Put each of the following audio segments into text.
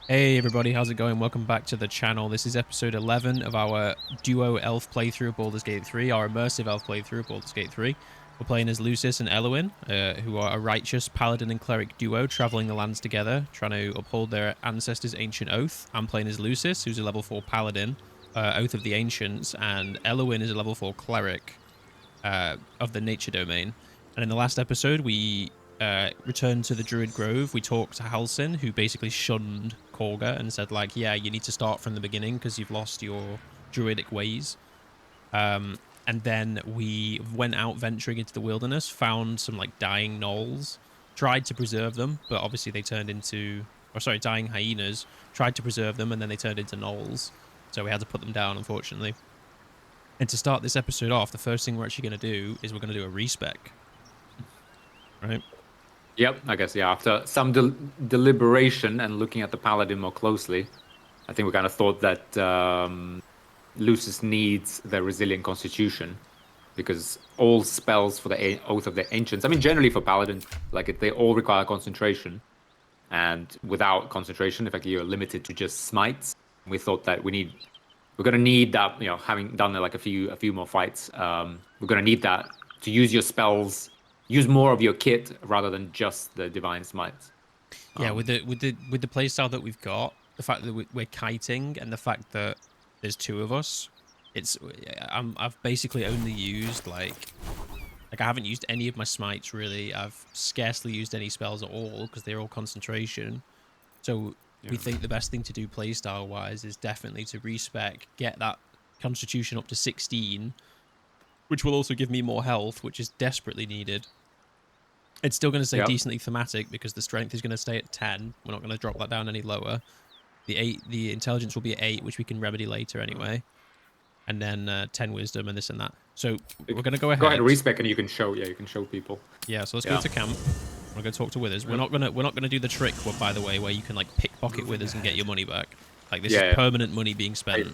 Hey everybody, how's it going? Welcome back to the channel. This is episode 11 of our duo elf playthrough of Baldur's Gate 3, our immersive elf playthrough of Baldur's Gate 3. We're playing as Lucis and Elowin, who are a righteous paladin and cleric duo traveling the lands together, trying to uphold their ancestors' ancient oath. I'm playing as Lucis, who's a level 4 paladin, Oath of the Ancients, and Elowin is a level 4 cleric of the Nature Domain. And in the last episode, we returned to the Druid Grove. We talked to Halsin, who basically shunned Korga and said, like, yeah, you need to start from the beginning because you've lost your druidic ways. And then we went out venturing into the wilderness, found some, like, dying gnolls, tried to preserve them, but obviously they turned into... Or, sorry, dying hyenas. Tried to preserve them, and then they turned into gnolls. So we had to put them down, unfortunately. And to start this episode off, the first thing we're actually going to do is we're going to do a respec. Right? Yep, I guess, yeah. After some deliberation and looking at the paladin more closely, I think we kind of thought that Lucis needs the resilient constitution, because all spells for the Oath of the Ancients, I mean, generally for paladins, like, they all require concentration. And without concentration, effectively, you're limited to just smites. We thought that we're going to need that, you know, having done like a few more fights, we're going to need that to use your spells. Use more of your kit rather than just the divine smites. Yeah, with the playstyle that we've got, the fact that we're kiting, and the fact that there's two of us, I've basically only used like I haven't used any of my smites really. I've scarcely used any spells at all because they're all concentration. So we think the best thing to do playstyle wise is definitely to respec, get that constitution up to 16, which will also give me more health, which is desperately needed. It's still going to stay decently thematic because the strength is going to stay at 10. We're not going to drop that down any lower. The intelligence will be at 8, which we can remedy later anyway. And then 10 wisdom and this and that. So we're going to go ahead. Go ahead and respec, and you can show people. Yeah, so let's go to camp. We're going to talk to withers. We're not gonna do the trick, by the way, where you can like pickpocket withers and get your money back. Like this is permanent money being spent.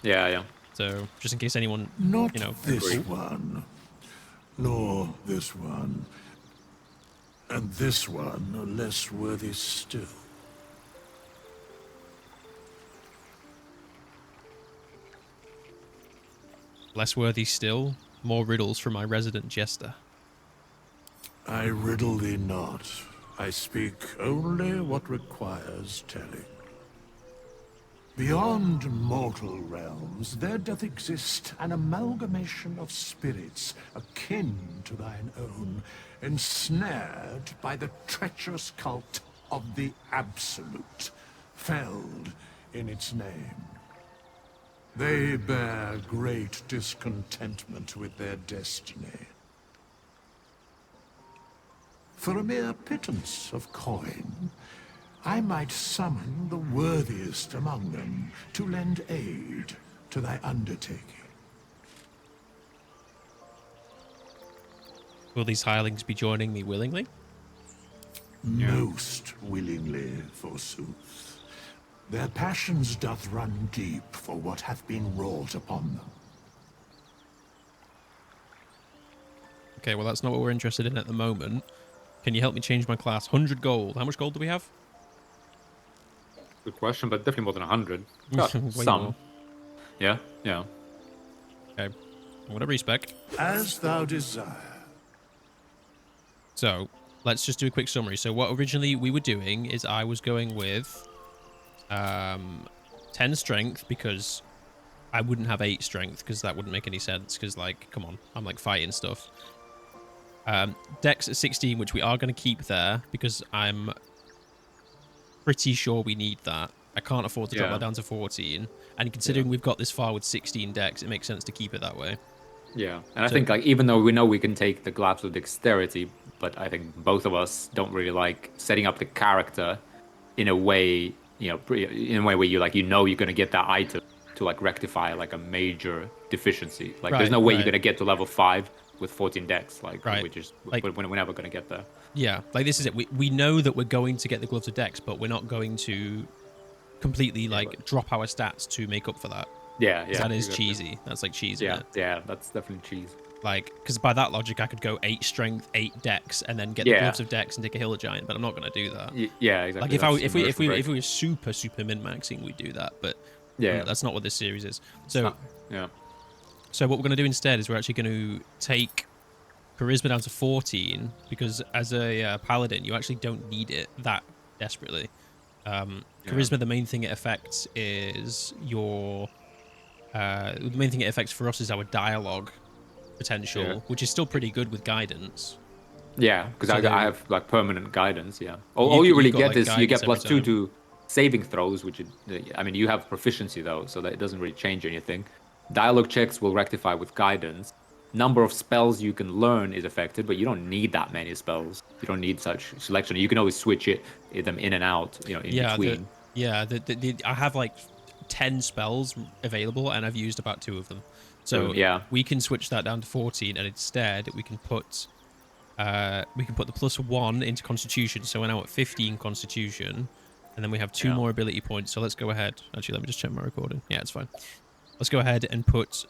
Yeah. So just in case anyone, not you know, this one, nor this one, and this one are less worthy still. Less worthy still. More riddles from my resident jester. I riddle thee not. I speak only what requires telling. Beyond mortal realms, there doth exist an amalgamation of spirits akin to thine own, ensnared by the treacherous cult of the Absolute, felled in its name. They bear great discontentment with their destiny. For a mere pittance of coin, I might summon the worthiest among them to lend aid to thy undertaking. Will these hirelings be joining me willingly? Most willingly, forsooth. Their passions doth run deep for what hath been wrought upon them. Okay, well that's not what we're interested in at the moment. Can you help me change my class? 100 gold. How much gold do we have? Good question, but definitely more than 100. Some. More. Yeah. Okay. I'm going to respec. As thou desire. So, let's just do a quick summary. So what originally we were doing is I was going with 10 strength because I wouldn't have 8 strength because that wouldn't make any sense because, like, come on, I'm like fighting stuff. Dex at 16, which we are going to keep there because I'm pretty sure we need that. I can't afford to drop that down to 14. And considering we've got this far with 16 Dex, it makes sense to keep it that way. Yeah, and I think, like, even though we know we can take the glabs with dexterity, but I think both of us don't really like setting up the character in a way, you know, in a way where you, like, you know, you're going to get that item to, like, rectify, like, a major deficiency. Like, there's no way you're going to get to level 5 with 14 Dex. Like, we're never going to get there. Yeah, like, this is it. We know that we're going to get the gloves of Dex, but we're not going to completely, like, drop our stats to make up for that. Yeah. That is cheesy. That's, like, cheesy. Yeah, that's definitely cheese. Like, because by that logic, I could go 8 strength, 8 dex, and then get the gloves of dex and take a healer giant. But I'm not going to do that. Yeah, exactly. Like if we were super min maxing, we'd do that. But that's not what this series is. So So what we're going to do instead is we're actually going to take charisma down to 14 because as a paladin, you actually don't need it that desperately. Charisma, the main thing it affects is your. The main thing it affects for us is our dialogue potential, which is still pretty good with guidance. Yeah, because I have like permanent guidance. Yeah, all you really get is you get +2 to saving throws, which I mean you have proficiency though, so that it doesn't really change anything. Dialogue checks will rectify with guidance. Number of spells you can learn is affected, but you don't need that many spells. You don't need such selection. You can always switch them in and out, in between. I have like 10 spells available, and I've used about 2 of them. So we can switch that down to 14, and instead we can put the +1 into Constitution. So we're now at 15 Constitution, and then we have 2 more ability points. So let's go ahead. Actually, let me just check my recording. Yeah, it's fine. Let's go ahead and put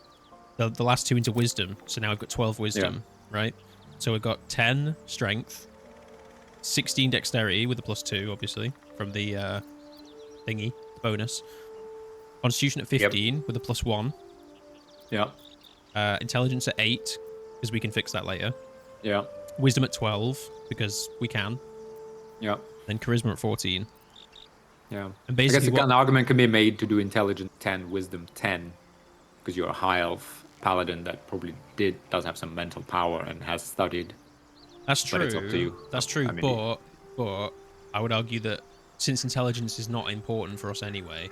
the last 2 into Wisdom. So now we've got 12 Wisdom, right? So we've got 10 Strength, 16 Dexterity with the +2, obviously, from the thingy, the bonus. Constitution at 15 with a +1. Yeah. Intelligence at 8, because we can fix that later. Yeah. Wisdom at 12, because we can. Yeah. Then Charisma at 14. Yeah. And basically, I guess an argument can be made to do Intelligence 10, Wisdom 10, because you're a high elf paladin that probably does have some mental power and has studied. That's true. But it's up to you. That's true, I mean, but I would argue that since intelligence is not important for us anyway,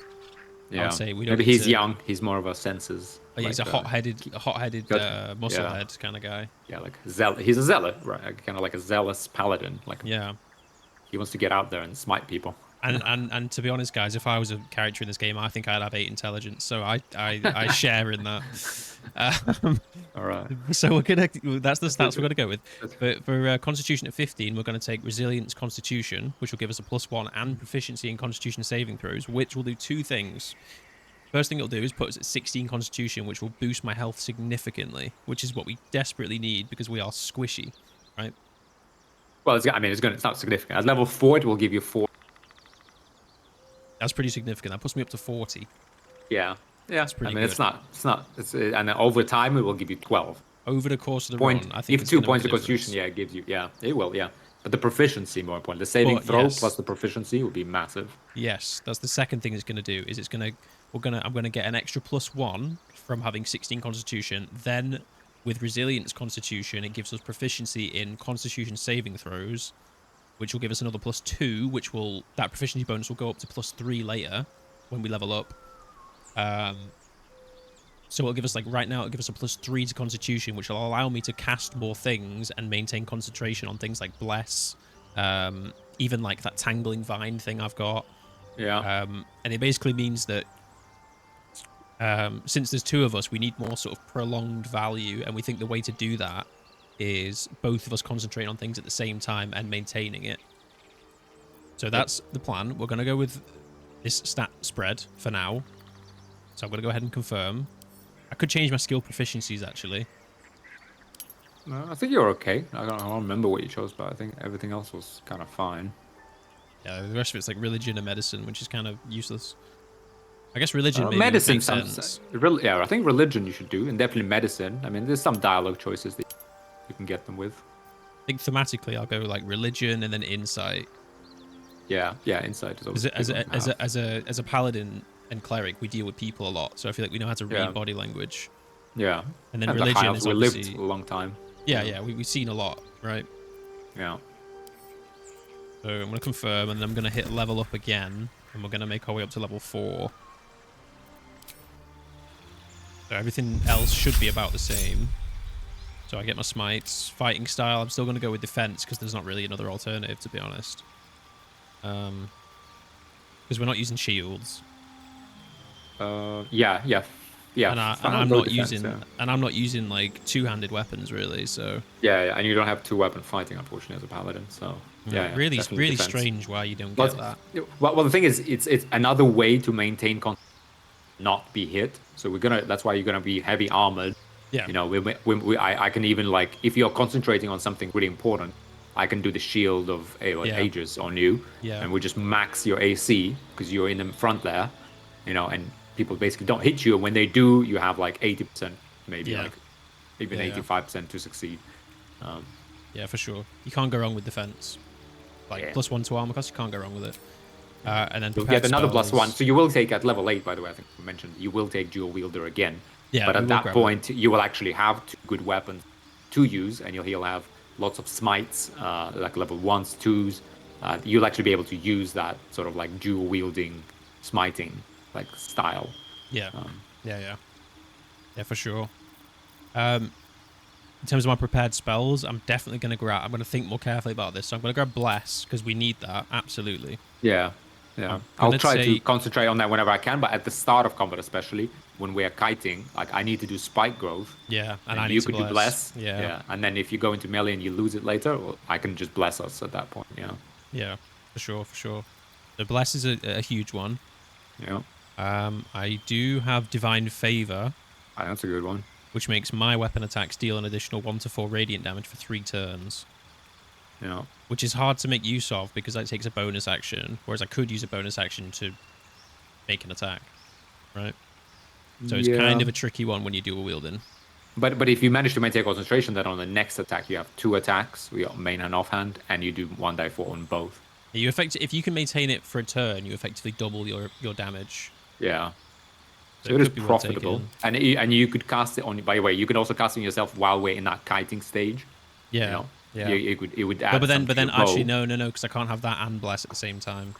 I would say we don't. Maybe he's young. He's more of a senses. Oh, yeah, he's a hot-headed musclehead kind of guy. Yeah, like he's a zealot, right? Kind of like a zealous paladin. Like he wants to get out there and smite people. And to be honest, guys, if I was a character in this game, I think I'd have 8 intelligence. So I share in that. All right. So that's the stats we're gonna go with. For Constitution at 15, we're gonna take Resilience Constitution, which will give us a +1 and proficiency in Constitution saving throws, which will do 2 things. First thing it'll do is put us at 16 Constitution, which will boost my health significantly, which is what we desperately need because we are squishy, right? Well, it's not significant. At level 4, it will give you 4. That's pretty significant. That puts me up to 40. Yeah. That's pretty good. And then over time, it will give you 12. Over the course of the run, I think if 2 points of Constitution, it gives you, it will, But the proficiency, more important. The saving throw plus the proficiency would be massive. Yes, that's the second thing it's going to do. Is I'm going to get an extra +1 from having 16 Constitution. Then with Resilience Constitution, it gives us proficiency in Constitution saving throws, which will give us another +2, that proficiency bonus will go up to +3 later when we level up. So it'll give us, right now, it'll give us a +3 to Constitution, which will allow me to cast more things and maintain concentration on things like Bless, even like that Tangling Vine thing I've got. Yeah. And it basically means that since there's 2 of us, we need more sort of prolonged value, and we think the way to do that is both of us concentrating on things at the same time and maintaining it. So that's the plan. We're going to go with this stat spread for now. So I'm going to go ahead and confirm. I could change my skill proficiencies, actually. No, I think you're okay. I don't remember what you chose, but I think everything else was kind of fine. Yeah, the rest of it's like religion and medicine, which is kind of useless. I guess religion maybe medicine makes sense. I think religion you should do, and definitely medicine. I mean, there's some dialogue choices that you can get them with. I think thematically, I'll go like religion and then insight. Yeah, insight is always as a paladin and cleric, we deal with people a lot, so I feel like we know how to read body language. Yeah, and then religion is obviously... We lived a long time. Yeah, we've seen a lot, right? Yeah. So I'm gonna confirm, and then I'm gonna hit level up again, and we're gonna make our way up to level 4. So everything else should be about the same. So I get my smites. Fighting style, I'm still going to go with defense because there's not really another alternative, to be honest. Because we're not using shields. Yeah. And I'm not using like 2-handed weapons really. So yeah, and you don't have 2-weapon fighting, unfortunately, as a paladin. So really defense. Strange why you don't get that. Well, the thing is, it's another way to maintain not be hit. So that's why you're gonna be heavy armored Yeah. You know, I can even like if you're concentrating on something really important, I can do the shield of Yeah. Aegis on you, Yeah. and we just max your AC because you're in the front there, you know, and people basically don't hit you, and when they do, you have like 80%, maybe Yeah. like even Yeah. 85% to succeed. Yeah, for sure. You can't go wrong with defense. Like Yeah. +1 to armor class, you can't go wrong with it. And then You'll prepared get another spells. +1. So you will take at level 8, by the way, I think I mentioned, you will take dual wielder again. Yeah, But we at will that grab point, you will actually have 2 good weapons to use, and he'll have lots of smites, like level 1s, 2s. You'll actually be able to use that sort of like dual wielding smiting like style. Yeah. Yeah, for sure. In terms of my prepared spells, I'm definitely going to grab... I'm going to think more carefully about this. So I'm going to grab Bless, because we need that, absolutely. Yeah. I'll gonna try to say- concentrate on that whenever I can, but at the start of combat, especially when we're kiting, like I need to do spike growth. Yeah, and I And need you to could do bless. Yeah. And then if you go into melee and you lose it later, well, I can just bless us at that point. Yeah, for sure. The Bless is a huge one. Yeah. I do have Divine Favor, That's a good one. which makes my weapon attacks deal an additional 1 to 4 radiant damage for 3 turns. Yeah. Which is hard to make use of because that takes a bonus action, whereas I could use a bonus action to make an attack, right? So it's kind of a tricky one when you dual wielding. But if you manage to maintain concentration, then on the next attack you have 2 attacks, we got main and offhand, and you do 1d4 on both. If you can maintain it for a turn, you effectively double your damage. Yeah. So So it it is could be worth profitable, taking. and you could cast it on. By the way, you can also cast it on yourself while we're in that kiting stage. Yeah. You know? Yeah. It would add. But then some to your actually bow. no, because I can't have that and bless at the same time.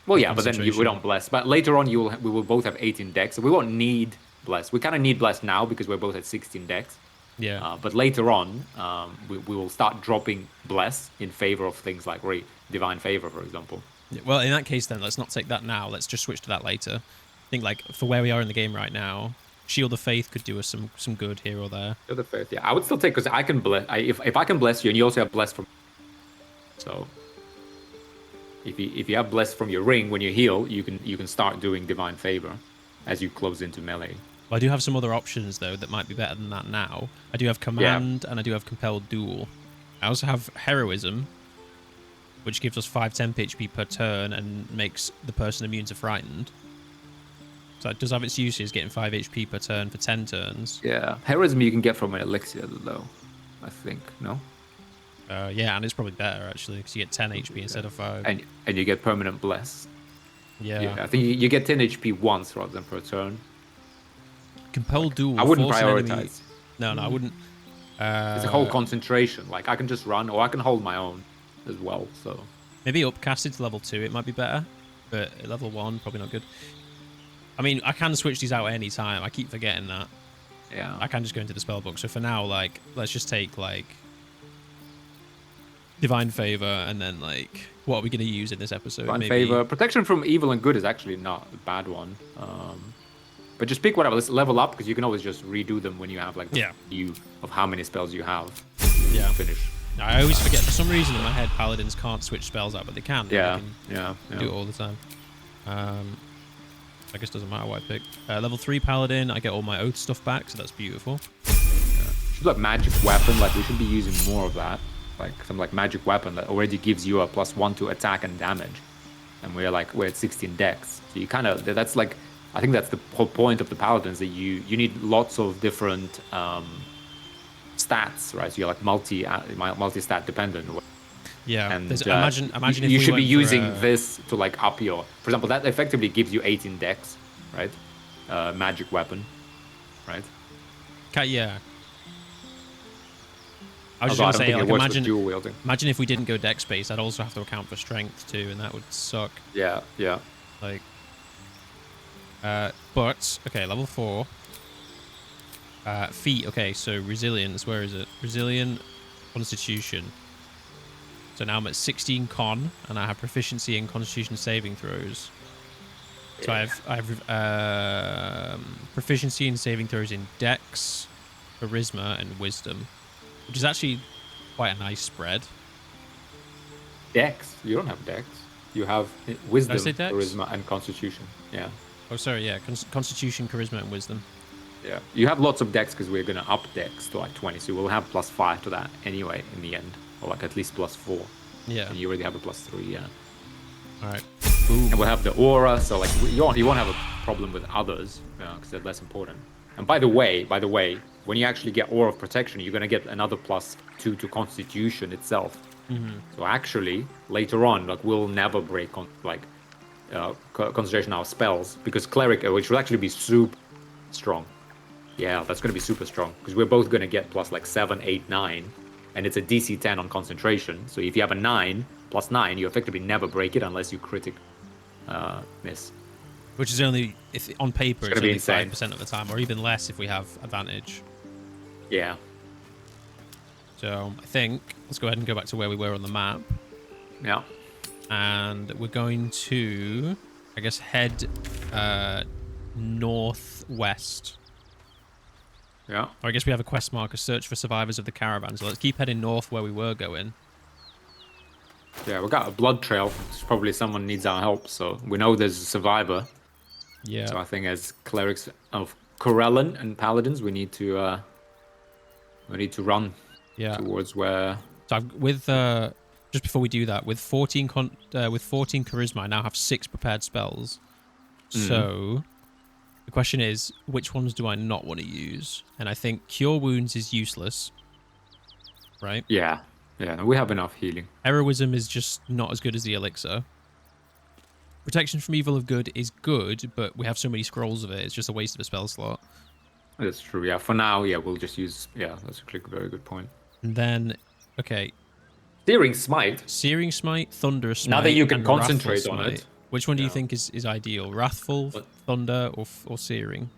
Well, yeah, but then we Concentration. don't bless. But later on, we will both have 18 decks, so we won't need bless. We kind of need bless now because we're both at 16 decks. Yeah. But later on, we will start dropping bless in favor of things like divine favor, for example. Well, in that case, then let's not take that now. Let's just switch to that later. I think like for where we are in the game right now, Shield of Faith could do us some good here or there. Shield of Faith, yeah, I would still take because I can bless. If I can bless you, and you also have bless from. So, if you have bless from your ring when you heal, you can start doing divine favor as you close into melee. Well, I do have some other options though that might be better than that now. I do have Command and I do have Compelled Duel. I also have Heroism, which gives us 5 temp HP per turn and makes the person immune to frightened. So it does have its uses, getting 5 HP per turn for 10 turns. Yeah, heroism you can get from an elixir though, I think. No. Yeah, and it's probably better actually because you get 10 HP instead of 5. And you get permanent bless. Yeah. I think you get 10 HP once rather than per turn. Compelled Duel. I wouldn't force an enemy- prioritize. No, I wouldn't. It's a whole concentration. Like I can just run, or I can hold my own as well. So Maybe upcasted to level 2, it might be better. But at level 1, probably not good. I mean, I can switch these out at any time. I keep forgetting that. yeah, I can just go into the spell book. So for now, like, let's just take, like, Divine Favor, and then, like, what are we going to use in this episode? divine Maybe... favor, protection from evil and good is actually not a bad one. But just pick whatever. Let's level up because you can always just redo them when you have like the view of how many spells you have. Yeah. Finish. I always forget. For some reason in my head, paladins can't switch spells out, but they can. Yeah. They Yeah. can do it all the time. I guess it doesn't matter what I pick. Level 3 paladin, I get all my oath stuff back, so that's beautiful. Should like magic weapon. Like we should be using more of that. Like some like magic weapon that already gives you a +1 to attack and damage. And we're at 16 dex. So you kind of that's like. I think that's the whole point of the paladins, that you need lots of different stats, right? So you're like multi-stat dependent. Yeah. And imagine if you we should be went for using this to like up your. For example, that effectively gives you 18 dex, right? Magic weapon, right? Yeah. I was Although just I going to say, don't think like, it works with dual wielding. imagine if we didn't go dex based, I'd also have to account for strength too, and that would suck. Yeah. Like, but okay, level 4. Feat. Okay, so resilience. Where is it? Resilient, Constitution. So now I'm at 16 con, and I have proficiency in Constitution saving throws. So I have proficiency in saving throws in Dex, Charisma, and Wisdom, which is actually quite a nice spread. Dex. You don't have dex. You have wisdom, say dex? charisma, and constitution. Yeah. Oh, sorry, yeah, Constitution, Charisma, and Wisdom. Yeah, you have lots of decks because we're gonna up decks to like 20, so we'll have +5 to that anyway in the end, or like at least +4. Yeah. And you already have a +3, yeah. All right. And we'll have the aura, so like you won't have a problem with others because they're less important. And by the way, when you actually get aura of protection, you're gonna get another +2 to Constitution itself. So actually, later on, like we'll never break on concentration on our spells because cleric, which will actually be super strong. Yeah, that's gonna be super strong because we're both gonna get +7, 8, 9, and it's a DC 10 on concentration. So if you have a 9 +9, you effectively never break it unless you critic miss. Which is only if on paper it's gonna be only insane. 5% of the time, or even less if we have advantage. Yeah. So I think let's go ahead and go back to where we were on the map, Yeah. and we're going to, I guess, head northwest. Yeah. Or I guess we have a quest marker: search for survivors of the caravan. So let's keep heading north where we were going. Yeah, we got a blood trail. It's probably someone needs our help, so we know there's a survivor. Yeah. So I think as clerics of Corellan and paladins, we need to run Yeah. towards where. So with just before we do that, with 14 charisma, I now have 6 prepared spells. So the question is, which ones do I not want to use? And I think Cure Wounds is useless, right? Yeah, we have enough healing. Heroism is just not as good as the elixir. Protection from Evil of Good is good, but we have so many scrolls of it, it's just a waste of a spell slot. That's true. Yeah, for now, we'll just use. Yeah, that's actually a very good point. And then, okay, Searing Smite. Searing Smite, Thunderous Smite. Now that you can and Wrathful concentrate on Smite. it. Which one do you think is ideal? Wrathful, What? Thunder, or Searing?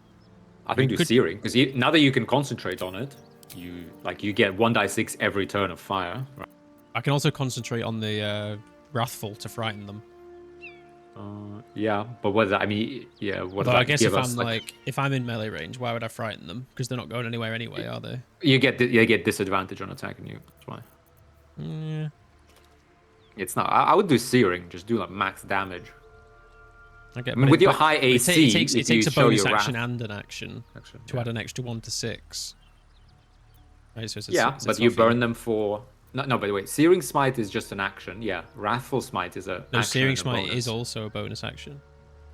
I think do could- Searing because now that you can concentrate on it, you get 1d6 every turn of fire. Right? I can also concentrate on the Wrathful to frighten them. Yeah, but what does that? I mean, yeah. What does Although I that guess give if us? I'm if I'm in melee range, why would I frighten them? Because they're not going anywhere anyway, are they? You get disadvantage on attacking you. That's why. Yeah. It's not. I would do Searing. Just do like max damage. Okay, I mean, with your high it AC, takes if a you show bonus your action wrath- and an action to yeah. add an extra 1 to 6. Right, so it's Yeah, it's but you not burn fair. them for. No, by the way, Searing Smite is just an action. Yeah, Wrathful Smite is a. No, action Searing and a Smite bonus. is also a bonus action.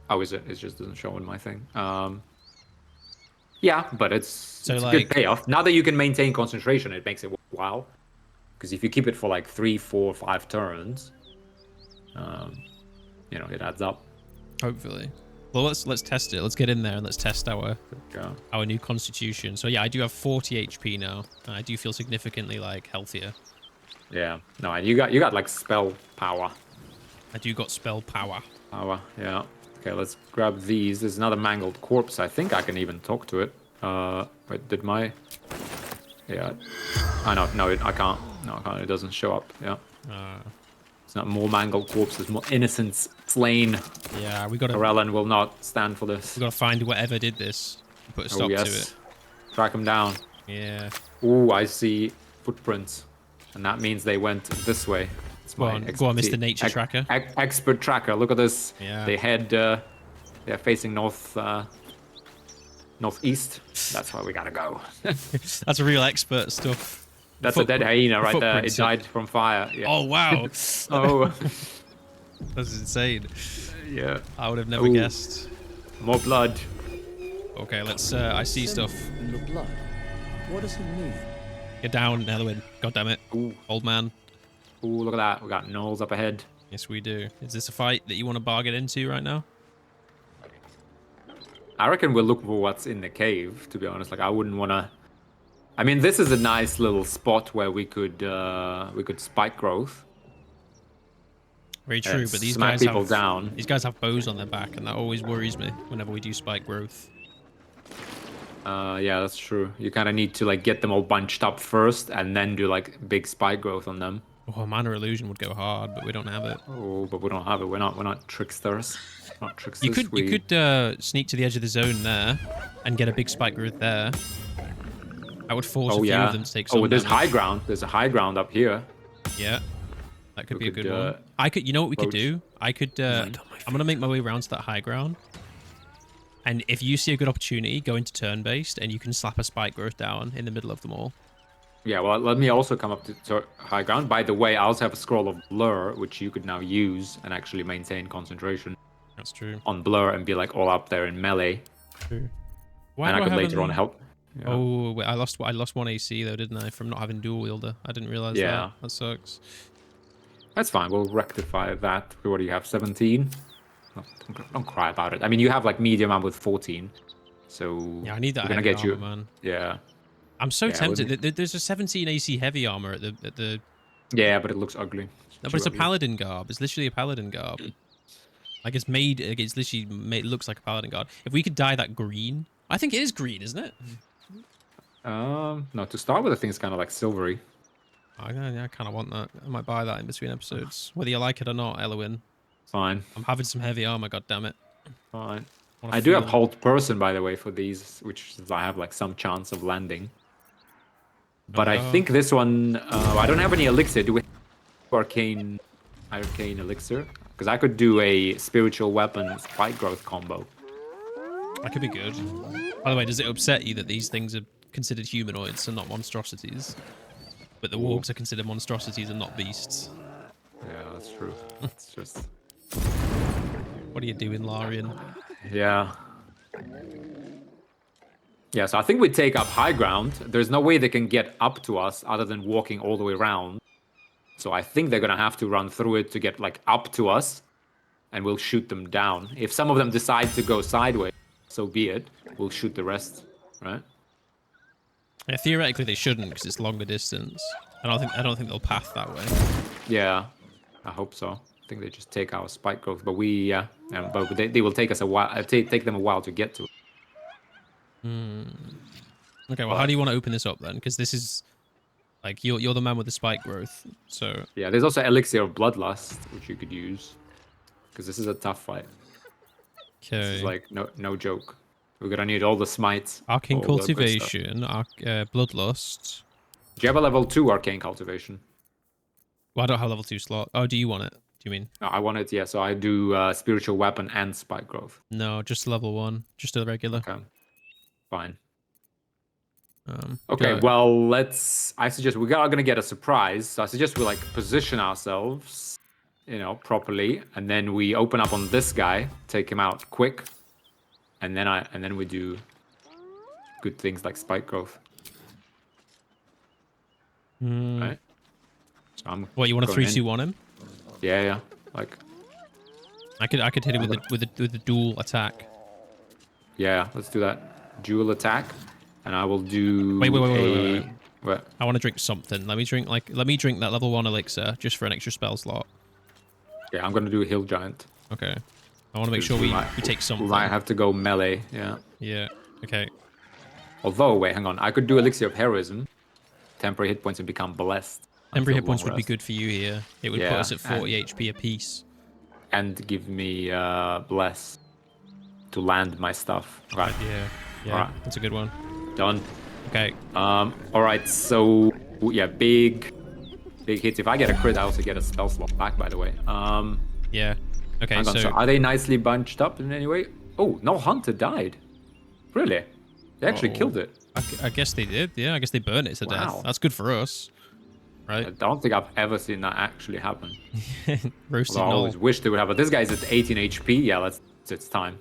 Oh, is it? It just doesn't show in my thing. Yeah, but it's a like- good payoff. Now that you can maintain concentration, it makes it worthwhile. Because if you keep it for like 3, 4, 5 turns, it adds up. Hopefully. Well, let's test it. Let's get in there and let's test our new constitution. So yeah, I do have 40 HP now, and I do feel significantly healthier. Yeah. No, and you got like spell power. I do got spell power. Yeah. Okay, let's grab these. There's another mangled corpse. I think I can even talk to it. Wait, did my? Yeah. I know. No, I can't. No, I can't. It doesn't show up. Yeah. It's not more mangled corpses, more innocents slain. Yeah, we gotta. Corellan will not stand for this. We gotta find whoever did this and put a stop to it. Track them down. Yeah. Ooh, I see footprints, and that means they went this way. It's Go on, Mr. Nature Tracker. Expert tracker. Look at this. Yeah. They head. They're facing northeast. That's where we gotta go. That's real expert stuff. That's a dead hyena right there. It footprints. died from fire. Yeah. Oh wow. Oh. That's insane. Yeah. I would have never Ooh. guessed. More blood. Okay, let's. I see stuff. In the blood. What does it mean? Get down, Elwin. God damn it, Ooh. old man. Ooh, look at that. We got gnolls up ahead. Yes, we do. Is this a fight that you want to bargain into right now? I reckon we'll look for what's in the cave, to be honest. Like, I wouldn't want to... I mean, this is a nice little spot where we could spike growth. Very true, and but these smack guys people have down. These guys have bows on their back, and that always worries me whenever we do spike growth. Yeah, that's true. You kind of need to like get them all bunched up first, and then do like big spike growth on them. Oh, Mana Illusion would go hard, but we don't have it. Oh, but we don't have it. We're not tricksters. Not tricksters. You could sneak to the edge of the zone there, and get a big spike growth there. That would force a few of them to take some there's damage. high ground. There's a high ground up here. Yeah, that could be a could, good one. I could, you know what we could approach. do? I could. I'm gonna make my way around to that high ground, And if you see a good opportunity, go into turn-based, and you can slap a spike growth down in the middle of them all. Yeah, well, let me also come up to high ground. By the way, I also have a scroll of blur, which you could now use and actually maintain concentration That's true. on blur and be like all up there in melee. True. Why And do I could have later on any- help. Yeah. Oh, wait, I lost 1 AC though, didn't I, from not having dual wielder? I didn't realize Yeah. that. That sucks. That's fine. We'll rectify that. What do you have? 17? Oh, don't cry about it. I mean, you have like medium armor with 14. So Yeah, I need that we're gonna heavy get armor, you. man. Yeah. I'm so Yeah, tempted. There's a 17 AC heavy armor at the. Yeah, but it looks ugly. No, but Too it's a ugly. paladin garb. It's literally a paladin garb. Like it's made. Like, it's literally made. It looks like a paladin garb. If we could dye that green, I think it is green, isn't it? No. To start with, I think it's kind of like silvery. I kind of want that. I might buy that in between episodes, whether you like it or not, Elowin. Fine. I'm having some heavy armor. God damn it. Fine. Wanna I do have feel- hold person, by the way, for these, which is I have like some chance of landing. But I Oh. think this one, I don't have any elixir. Do we have arcane elixir? Because I could do a spiritual weapon spike growth combo. That could be good. By the way, does it upset you that these things are considered humanoids and not monstrosities? But the wargs are considered monstrosities and not beasts. Yeah, that's true. It's just, What are you doing, Larian? yeah. Yeah, so I think we take up high ground. There's no way they can get up to us other than walking all the way around. So I think they're gonna have to run through it to get like up to us, and we'll shoot them down. If some of them decide to go sideways, so be it. We'll shoot the rest, right? Yeah, theoretically they shouldn't because it's longer distance. I don't think they'll path that way. Yeah, I hope so. I think they just take our spike growth, but but they will take us a while. Take them a while to get to it. Okay, well, how do you want to open this up then? Because this is like you're the man with the spike growth, so Yeah, there's also elixir of bloodlust, which you could use, because this is a tough fight. This okay. is like no joke. We're gonna need all the smites. Arcane all the good stuff. cultivation, bloodlust. Do you have a level 2 arcane cultivation? Well, I don't have level 2 slot. Oh, do you want it? Do you mean? No, I want it, yeah. So I do spiritual weapon and spike growth. No, just level 1, just a regular. Okay, fine. Um, Okay, go. well, I suggest we are gonna get a surprise. So I suggest we like position ourselves, properly, and then we open up on this guy, take him out quick, and then we do good things like spike growth. Right? So I'm What, you want to going 3-2-1 him? Yeah. Like, I could hit him with a dual attack. yeah, let's do that. Dual attack, and I will do. Wait. What? I want to drink something. Let me drink that level 1 elixir just for an extra spell slot. Yeah, I'm gonna do a hill giant. Okay. I want to make sure we take something. We might have to go melee. Yeah. Yeah. Okay. Although, wait, hang on. I could do elixir of heroism, temporary hit points, and become blessed. Temporary hit until points long would be rest. good for you here. It would put Yeah, us at 40 HP apiece. And give me bless to land my stuff. Right, Yeah. Alright. That's a good one. done. Okay. All right. So yeah, big hits. If I get a crit, I also get a spell slot back. By the way. Yeah. Okay. Hang on, so are they nicely bunched up in any way? Oh, no hunter died. Really? They actually Uh-oh. killed it. I guess they did. Yeah. I guess they burned it to Wow. death. That's good for us. I Right. don't think I've ever seen that actually happen. Roasted Although I always gnoll. wished it would happen. This guy's at 18 HP. Yeah, it's time.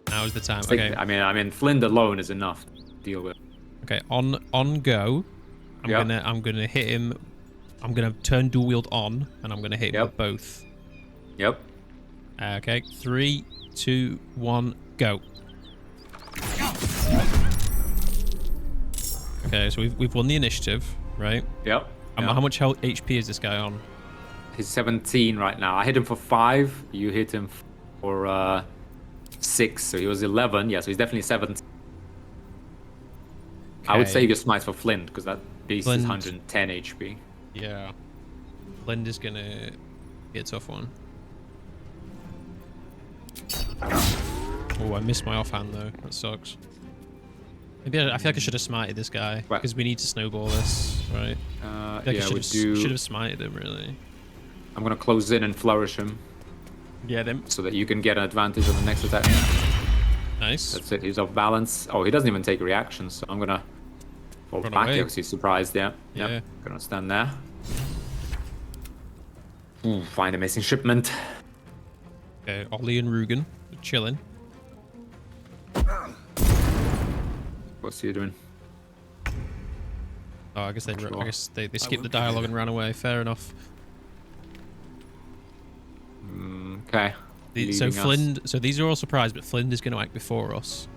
Now is the time. Take Okay. it. I mean, Flind alone is enough to deal with. Okay. On go. I'm gonna hit him. I'm gonna turn dual wield on, and I'm gonna hit him Yep. with both. Yep. Okay. 3, 2, 1, go. Okay. So we've won the initiative, right? Yep. How much HP is this guy on? He's 17 right now. I hit him for 5. You hit him for 6. So he was 11. Yeah, so he's definitely 17. I would Okay. save your smites for Flint because that beast Flint. is 110 HP. Yeah. Flind is gonna be a tough one. Oh, I missed my offhand though. That sucks. Maybe I feel like I should have smited this guy Right. because we need to snowball this, right? I feel like Yeah, I we should do. have smited him really. I'm gonna close in and flourish him Yeah, them. so that you can get an advantage on the next attack. Nice. That's it. He's off balance. Oh, he doesn't even take reactions, so I'm gonna fall Run back away. here because he's surprised. Yeah. Yeah. Yep. Gonna stand there. Ooh, find a missing shipment. Okay, Ollie and Rugen are chilling. What's he doing? Oh, I guess Sure. they skipped the dialogue and ran away. Fair enough. Okay. So Leading us. Flind, so these are all surprised, but Flind is going to act before us.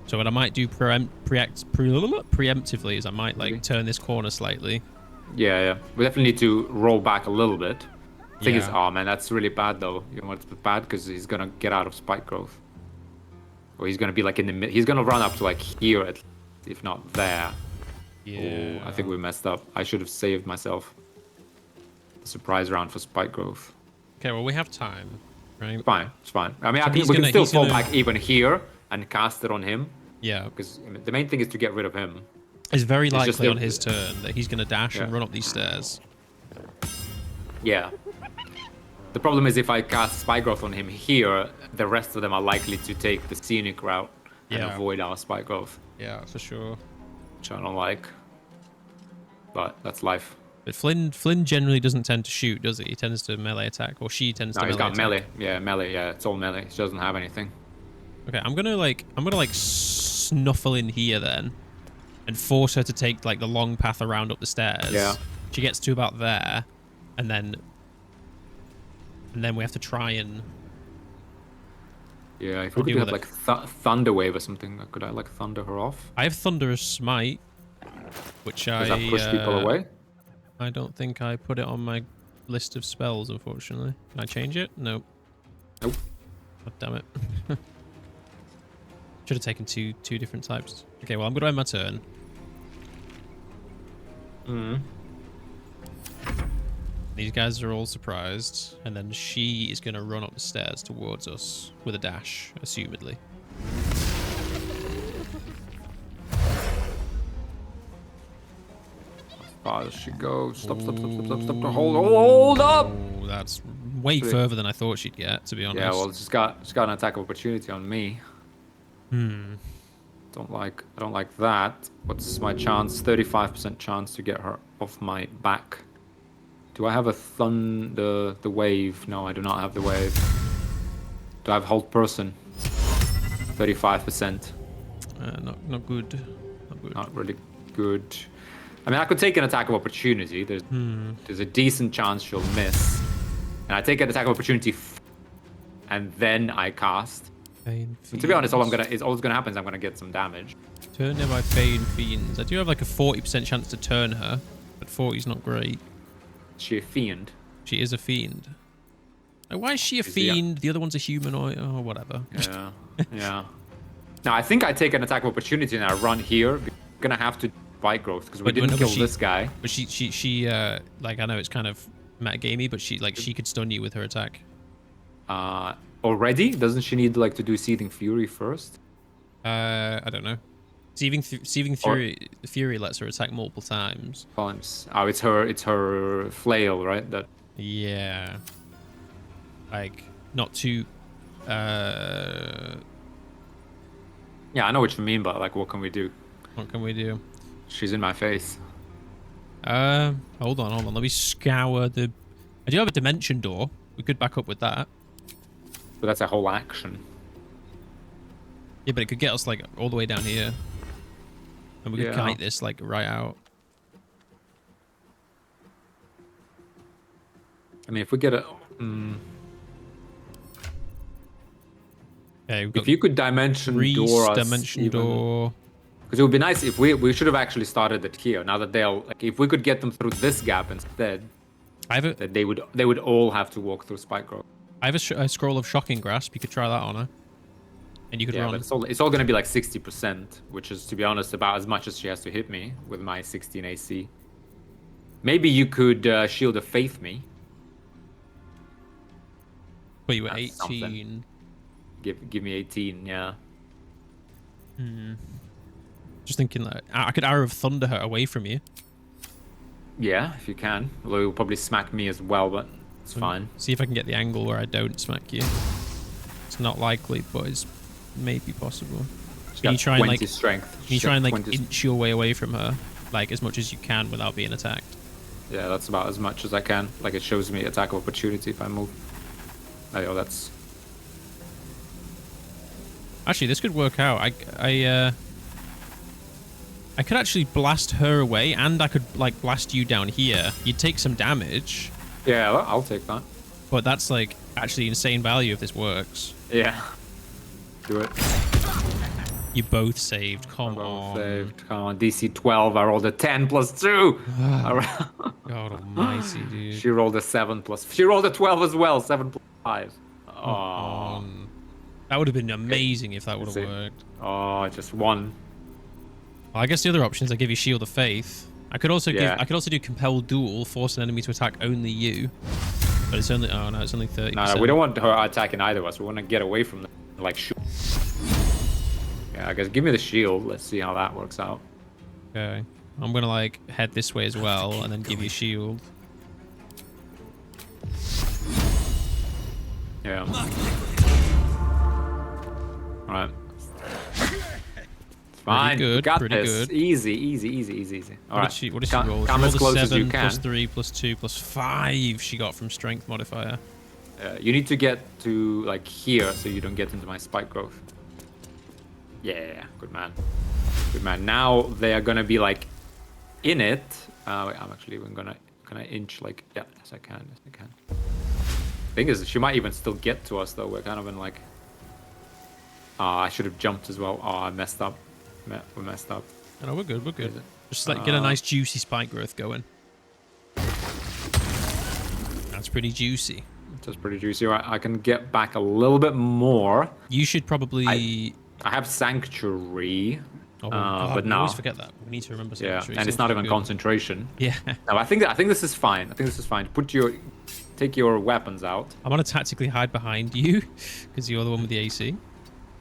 So what I might do preemptively is I might like turn this corner slightly. Yeah, yeah. We definitely need to roll back a little bit. Thing is, Yeah. oh man, that's really bad though. You know what's bad? Because he's gonna get out of spike growth. Or he's gonna be like in the mid. He's gonna run up to like here, at least, if not there. Yeah. Oh, I think we messed up. I should have saved myself. The surprise round for spike growth. Okay, well we have time, right? Fine, it's fine. I mean, So we can still he's fall gonna- back even here and cast it on him. Yeah. Because the main thing is to get rid of him. It's very It's just likely the- on his turn that he's going to dash and Yeah. run up these stairs. Yeah. The problem is if I cast spike growth on him here, the rest of them are likely to take the scenic route and Yeah. avoid our spike growth, Yeah, for sure. which I don't like. But that's life. But Flynn generally doesn't tend to shoot, does he? He tends to melee attack, or she tends No, to he's melee got attack. melee. Yeah, melee. Yeah, it's all melee. She doesn't have anything. Okay, I'm gonna like snuffle in here then, and force her to take like the long path around up the stairs. Yeah. She gets to about there, and then we have to try and. Yeah, if we Deal could have with like thunder wave or something, could I like thunder her off? I have Thunderous Smite, which Does that push people away? I don't think I put it on my list of spells, unfortunately. Can I change it? Nope. Nope. God damn it. Should have taken two different types. Okay, well, I'm going to end my turn. These guys are all surprised. And then she is going to run up the stairs towards us with a dash, assumedly. As she goes. Stop. Hold up! Oh, that's way further than I thought she'd get, to be honest. Yeah, well, she's got an attack of opportunity on me. I don't like that. What's my chance? 35% chance to get her off my back. Do I have the wave? No, I do not have the wave. Do I have hold person? 35%. Not good. Not good. Not really good. I mean, I could take an attack of opportunity. There's a decent chance she'll miss. And I take an attack of opportunity and then I cast. But to be honest, all's gonna happen is I'm gonna get some damage. Turn her by Fey and Fiends. I do have like a 40% chance to turn her, but 40's not great. Is she a fiend? She is a fiend. Like, why is she a the- fiend? The other one's a humanoid. Oh, whatever. Yeah. Yeah. Now I think I take an attack of opportunity and I run here. We're gonna have to spike growth because we But didn't no, kill but this guy. But she like, I know it's kind of metagamey, but she could stun you with her attack. Already? Doesn't she need like to do Seething Fury first? I don't know. Seething Fury lets her attack multiple times. Times. Oh, it's her flail, right? That. Yeah. Like, not too... Yeah, I know what you mean, but like, what can we do? What can we do? She's in my face. Hold on. Let me scour the... I do have a dimension door. We could back up with that. But that's a whole action. Yeah, but it could get us, like, all the way down here. And we could Yeah. kite this, like, right out. I mean, if we get a... Okay, we've got If you could dimension Reese, door us dimension even- door. Because it would be nice if we should have actually started it here. Now that they'll... Like, if we could get them through this gap instead, I have a, that they would all have to walk through Spike Grove. I have a scroll of Shocking Grasp. You could try that on her. And you could Yeah, run. but it's all going to be like 60%, which is, to be honest, about as much as she has to hit me with my 16 AC. Maybe you could Shield of Faith me. But you were That's 18. something. Give me 18, yeah. Just thinking that I could Arrow of Thunder her away from you. Yeah, if you can. Although you'll probably smack me as well, but it's fine. See if I can get the angle where I don't smack you. It's not likely, but it's may be possible. She's Can you got try and 20 like strength. can you She's try got and like 20 inch your way away from her, like as much as you can without being attacked? Yeah, that's about as much as I can. Like it shows me attack of opportunity if I move. Oh, that's. Actually, this could work out. I could actually blast her away, and I could like blast you down here. You'd take some damage, Yeah, I'll take that. but that's like actually insane value if this works. Yeah. Do it. You both saved. Come Both on. saved. Come on, DC 12. I rolled a 10 plus 2. God almighty, dude. She rolled a 7 plus. She rolled a 12 as well. 7 plus 5. Oh. That would have been amazing if that would have See? worked. Oh, just one. Well, I guess the other option is I give you Shield of Faith. I could also Yeah. do Compel Duel, force an enemy to attack only you. But it's only it's only 30%. No, we don't want her attacking either of us. We want to get away from them. Like shoot. Yeah, I guess give me the shield. Let's see how that works out. Okay. I'm gonna like head this way as well and then give you shield. Yeah. Alright. Fine. good, We got pretty this. good. Easy. What Alright. did she roll? She Come rolled as a close 7 as you plus can. 3 plus 2 plus 5 she got from strength modifier. You need to get to like here so you don't get into my spike growth. Yeah, good man. Good man. Now they are gonna be like in it. Wait, I'm actually even gonna inch like yes I can. Thing is, she might even still get to us though. We're kind of in like. I should have jumped as well. Oh, I messed up. We messed up. No, we're good. We're good. Just like get a nice juicy spike growth going. That's pretty juicy. That's pretty juicy. Right, I can get back a little bit more. You should probably. I have sanctuary. Oh, God, but we no. always forget that. We need to remember Yeah, sanctuary. and it's Seems not really even good. concentration. Yeah. No, I think this is fine. I think this is fine. Take your weapons out. I'm gonna tactically hide behind you because you're the one with the AC.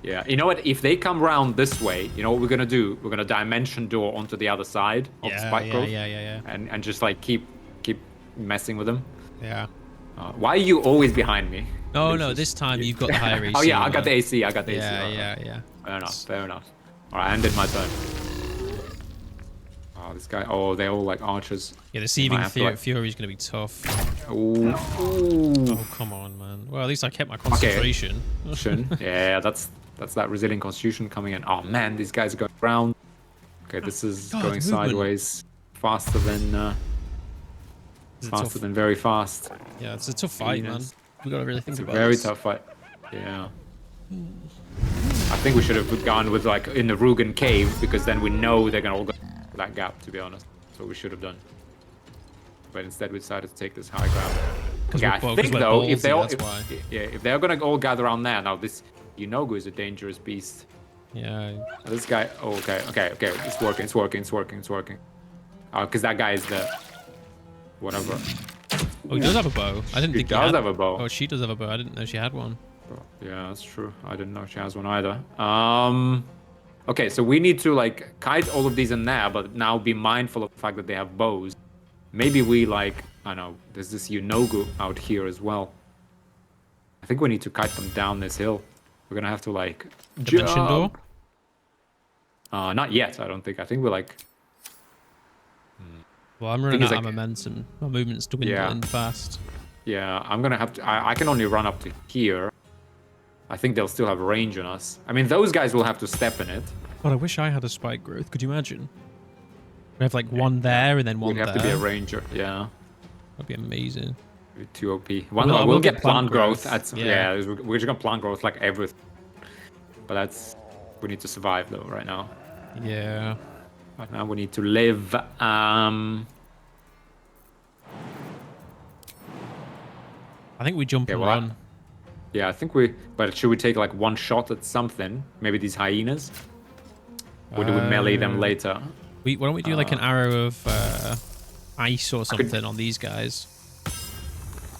Yeah, you know what? If they come round this way, you know what we're gonna do? We're gonna dimension door onto the other side of the spike growth. Yeah. And just like keep messing with them. Yeah. Why are you always behind me? No, this time you've got the higher AC. Oh yeah, I got man. the AC. I got the AC. Yeah. Fair enough. All right, I ended my turn. Oh, this guy. Oh, they're all like archers. Yeah, the Seething have to, like- Fury is gonna be tough. Ooh. Oh, come on, man. Well, at least I kept my concentration. Yeah, that's that resilient constitution coming in. Oh man, these guys are going round. Okay, this is God, going movement. sideways faster than It's a faster tough- than very fast. Yeah, it's a tough fight, man. Yes. We gotta really think It's a about very this. tough fight. Yeah. I think we should have gone with like in the Rugen cave because then we know they're gonna all go that gap. To be honest, that's what we should have done. But instead, we decided to take this high ground. Okay, I think though, if they all, if they're gonna all gather around there now, this Yenogu is a dangerous beast. Yeah. This guy. Oh, okay. It's working. Oh, because that guy is the whatever. Oh, he does have a bow. I didn't He think does had... have a bow. Oh, she does have a bow. I didn't know she had one. Yeah, that's true. I didn't know she has one either. Okay, so we need to like kite all of these in there, but now be mindful of the fact that they have bows. Maybe we like, I know, there's this Yenogu out here as well. I think we need to kite them down this hill. We're gonna have to like Dimension door? jump. Not yet, I don't think. I think we're like, Well, I'm running is, out of like- momentum. My movement's dwindling fast. yeah, I'm gonna have to, I can only run up to here. I think they'll still have range on us. I mean, those guys will have to step in it. God, I wish I had a spike growth. Could you imagine? We have like one there and then one We'd have there. to be a ranger, yeah. That'd be amazing. Too OP. We'll We'll get get plant plant growth. growth. Yeah, we're just gonna plant growth like everything. But that's, we need to survive though right now. Yeah. Right now we need to live. I think we jump and well, run. Yeah, I think but should we take like one shot at something? Maybe these hyenas? Or do we melee them later? Why don't we do like an arrow of ice or something on these guys?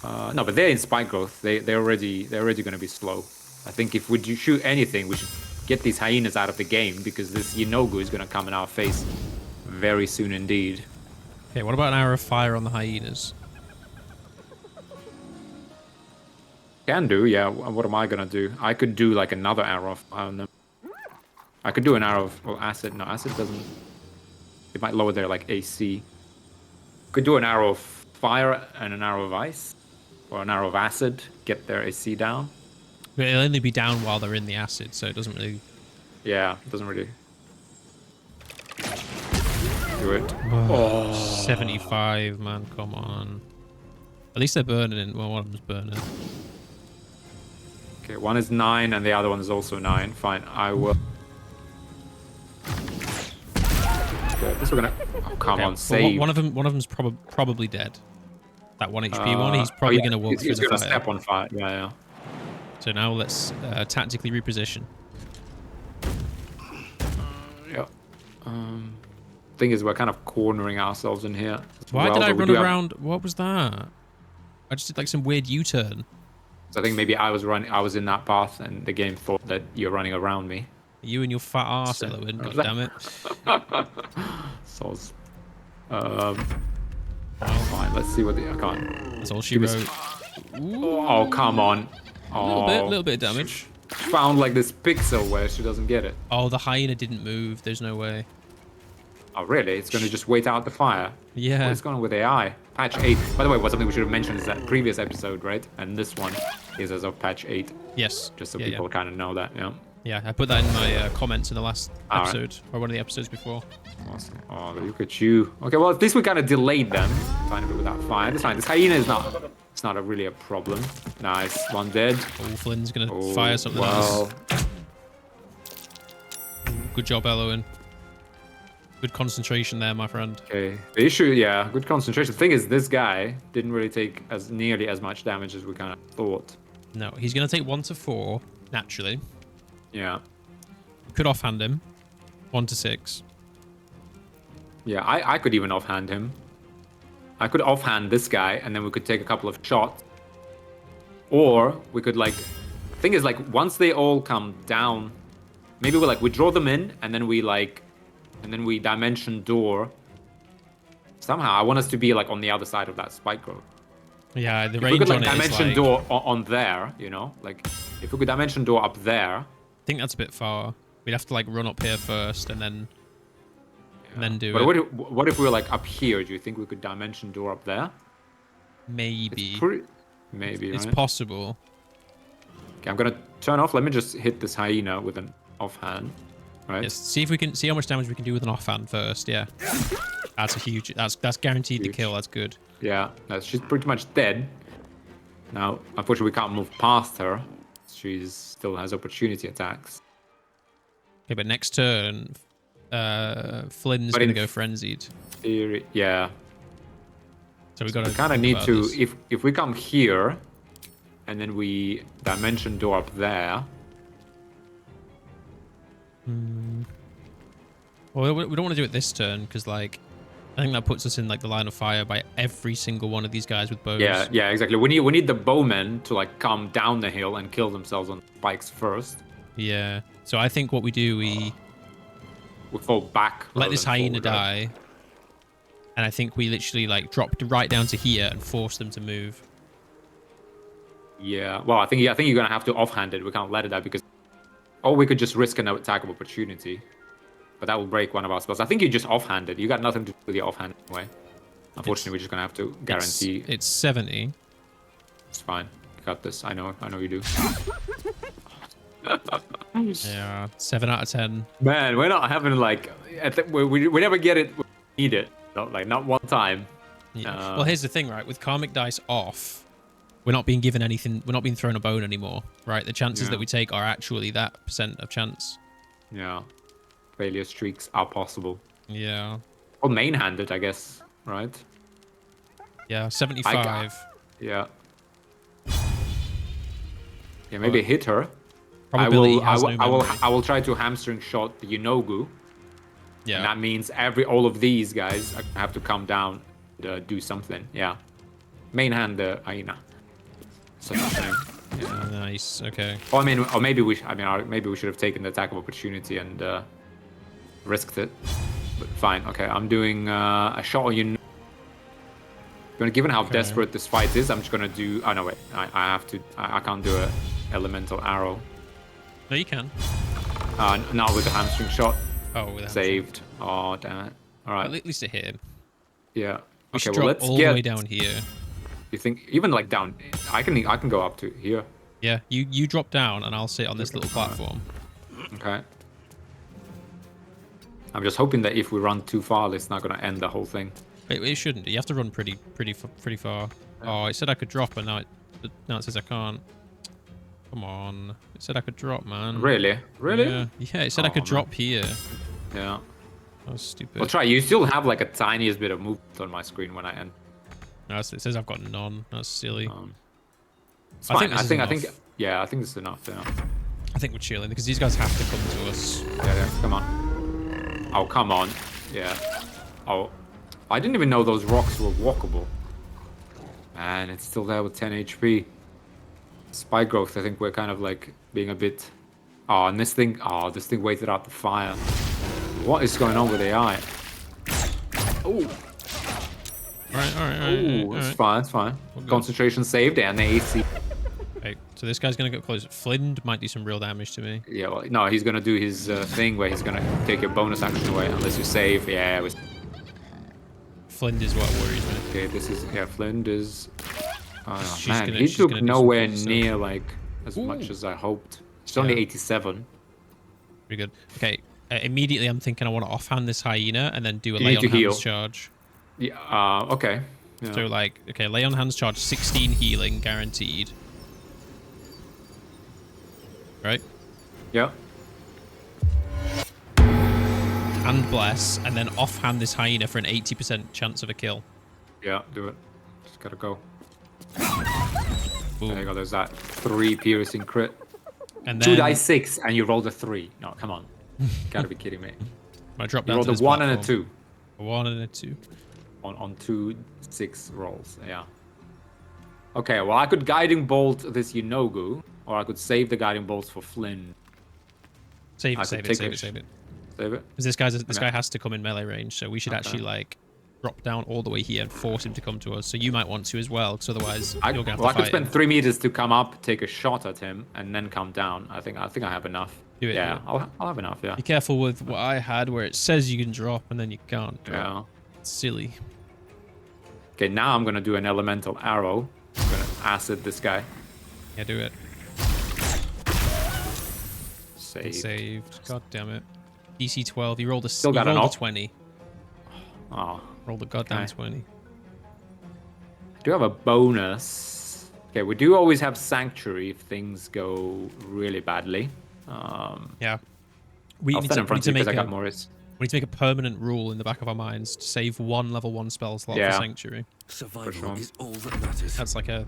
No, but they're in spike growth. They're already gonna be slow. I think if we do shoot anything, we should get these hyenas out of the game because this Yenogu is gonna come in our face very soon indeed. Okay, what about an arrow of fire on the hyenas? Can do, yeah. What am I gonna do? I could do like another arrow of fire on them. I could do an arrow of acid. No, acid doesn't. It might lower their like AC. Could do an arrow of fire and an arrow of ice, or an arrow of acid. Get their AC down. But it'll only be down while they're in the acid, so it doesn't really. Yeah, it doesn't really do it. Oh, 75, man. Come on. At least they're burning. Well, one of them's burning. Okay, one is 9 and the other one is also 9. Fine, I will. Okay, this we're gonna. Oh, come on, Well, save. one of them's probably dead. That 1 HP one, he's probably gonna walk through He's the gonna fire. step on fire. Yeah, yeah. So now let's tactically reposition. Yeah. Thing is, we're kind of cornering ourselves in here. Why did I run around? What was that? I just did like some weird U-turn. So I think maybe I was in that path, and the game thought that you're running around me. You and your fat arse, Elwin. God damn it. Soz. Fine. Let's see what the. I can't. That's all she wrote. Oh, come on. A little bit of damage. Found like this pixel where she doesn't get it. Oh, the hyena didn't move. There's no way. Oh, really? It's going to just wait out the fire? Yeah. What is going on with AI? Patch 8. By the way, something we should have mentioned is that previous episode, right? And this one is as of patch 8. Yes. Just so people kind of know that, yeah. Yeah, I put that in my comments in the last episode, or one of the episodes before. Awesome. Oh, look at you. Okay, well, at least we kind of delayed them. Kind of without fire. That's fine. This hyena is not... It's not really a problem. Nice. One dead. Oh, Flynn's going to fire something else. Good job, Elwin. Good concentration there, my friend. Okay. The issue, yeah, good concentration. The thing is, this guy didn't really take nearly as much damage as we kind of thought. No, he's going to take 1 to 4, naturally. Yeah. Could offhand him. 1 to 6. Yeah, I could even offhand him. I could offhand this guy, and then we could take a couple of shots. Or we could like... The thing is, like, once they all come down, maybe we draw them in, and then we dimension door. Somehow, I want us to be like on the other side of that spike growth. Yeah, the if range we could on it dimension is door on there, you know, like if we could dimension door up there. I think that's a bit far. We'd have to like run up here first and then do but it. What if we were like up here? Do you think we could dimension door up there? Maybe. Maybe, it's right? possible. Okay, I'm gonna turn off. Let me just hit this hyena with an offhand. Right. Yes, see if we can see how much damage we can do with an offhand first. Yeah, that's a huge. That's guaranteed to kill. That's good. Yeah, she's pretty much dead. Now, unfortunately, we can't move past her. She still has opportunity attacks. Okay, but next turn, Flynn's gonna go frenzied. Theory, yeah. So we gotta kind of need to if we come here, and then we dimension door up there. Well, we don't want to do it this turn because, like, I think that puts us in like the line of fire by every single one of these guys with bows. Yeah, exactly. We need the bowmen to like come down the hill and kill themselves on spikes first. Yeah. So I think what we do, we fall back. Let this hyena die, and I think we literally like drop right down to here and force them to move. Yeah. Well, I think you're gonna have to offhand it. We can't let it die because. Or we could just risk an attack of opportunity. But that will break one of our spells. I think you just offhanded. You got nothing to do with your offhand anyway. Unfortunately, we're just going to have to guarantee. It's 70. It's fine. You got this. I know you do. Yeah, 7 out of 10. Man, we're not having like... We never get it. We need it. Not one time. Yeah. Well, here's the thing, right? With Karmic Dice off, we're not being given anything. We're not being thrown a bone anymore, right? The chances that we take are actually that % of chance. Yeah. Failure streaks are possible. Yeah. Or main-handed, I guess, right? Yeah, 75. Yeah. Yeah, maybe hit her. I will try to hamstring shot the Yunogu. Yeah. And that means all of these guys have to come down and do something. Yeah. Main hand the hyena. Such a shame. Yeah. Nice. Okay. Or maybe we should have taken the attack of opportunity and risked it. But fine. Okay, I'm doing a shot on you. Given how Okay. desperate this fight is, I'm just gonna do. Oh no, wait. I have to. I can't do a elemental arrow. No, you can. Not with the hamstring shot. Oh, with Saved. Oh damn it. All right. At least it hit him. Yeah. We Okay. should Well, drop let's all get. the way down here. You think even like down? I can go up to here. Yeah, you drop down and I'll sit on this little platform. Okay. I'm just hoping that if we run too far, it's not gonna end the whole thing. It shouldn't. You have to run pretty far. Oh, it said I could drop, and now it says I can't. Come on. It said I could drop, man. Really? Really? Yeah, it said I Oh, could man. drop here. Yeah. That was stupid. Well, try. You still have like a tiniest bit of movement on my screen when I end. No, it says I've got none. That's silly. It's I fine. think this is I think. enough. Yeah, I think this is enough. Yeah. I think we're chilling because these guys have to come to us. Yeah. Come on. Oh, come on. Yeah. Oh, I didn't even know those rocks were walkable. Man, it's still there with 10 HP. Spike growth. I think we're kind of like being a bit. Oh, and this thing. Oh, this thing waited out the fire. What is going on with AI? Oh. All right. Ooh, it's fine, it's fine. good. Concentration saved and the AC. Okay, so this guy's gonna get close. Flind might do some real damage to me. Yeah, well, no, he's gonna do his thing where he's gonna take your bonus action away unless you save. Yeah, it was... Flind is what worries me. Okay, this is... Yeah, Flind is... Oh, She's man, gonna- he she's took gonna do nowhere some stuff. near, like, as much Ooh. as I hoped. It's only Yeah. 87. Pretty good. Okay, immediately I'm thinking I want to offhand this hyena and then do a You lay need on to hands heal. charge. Yeah, okay. Yeah. So like, okay, lay on hands charge, 16 healing guaranteed. Right? Yeah. Hand bless, and then offhand this hyena for an 80% chance of a kill. Yeah, do it. Just gotta go. Boom. There you go, there's that 3 piercing crit. And 2 then dice 6 and you rolled a 3. No, come on. Gotta be kidding me. I drop You down rolled to a this 1 and a platform. 2. A 1 and a 2. On 2 6 rolls, yeah. Okay, well I could guiding bolt this Yunogu, or I could save the guiding bolts for Flynn. Save I it, could save it, take save a it, save it. Save it? Because this guy has to come in melee range, so we should Okay. actually like drop down all the way here and force him to come to us. So you might want to as well, because otherwise you're gonna have Well, I to could fight spend him. 3 meters to come up, take a shot at him, and then come down. I think I have enough. Do it, Yeah, do it. I'll have enough, yeah. Be careful with what I had, where it says you can drop and then you can't drop. Yeah. It's silly. Okay, now I'm gonna do an elemental arrow. I'm gonna acid this guy. Yeah, do it. Save. Saved. God damn it. DC 12. You rolled a, Still you got an rolled a op. 20. Oh. Rolled a goddamn Okay. 20. I do have a bonus. Okay, we do always have Sanctuary if things go really badly. Yeah. We I'll need stand in front to of you make because I a, got Morris. we need to make a permanent rule in the back of our minds to save 1 level 1 spell slot Yeah. for Sanctuary. Survival sure. is all that matters. That's like a...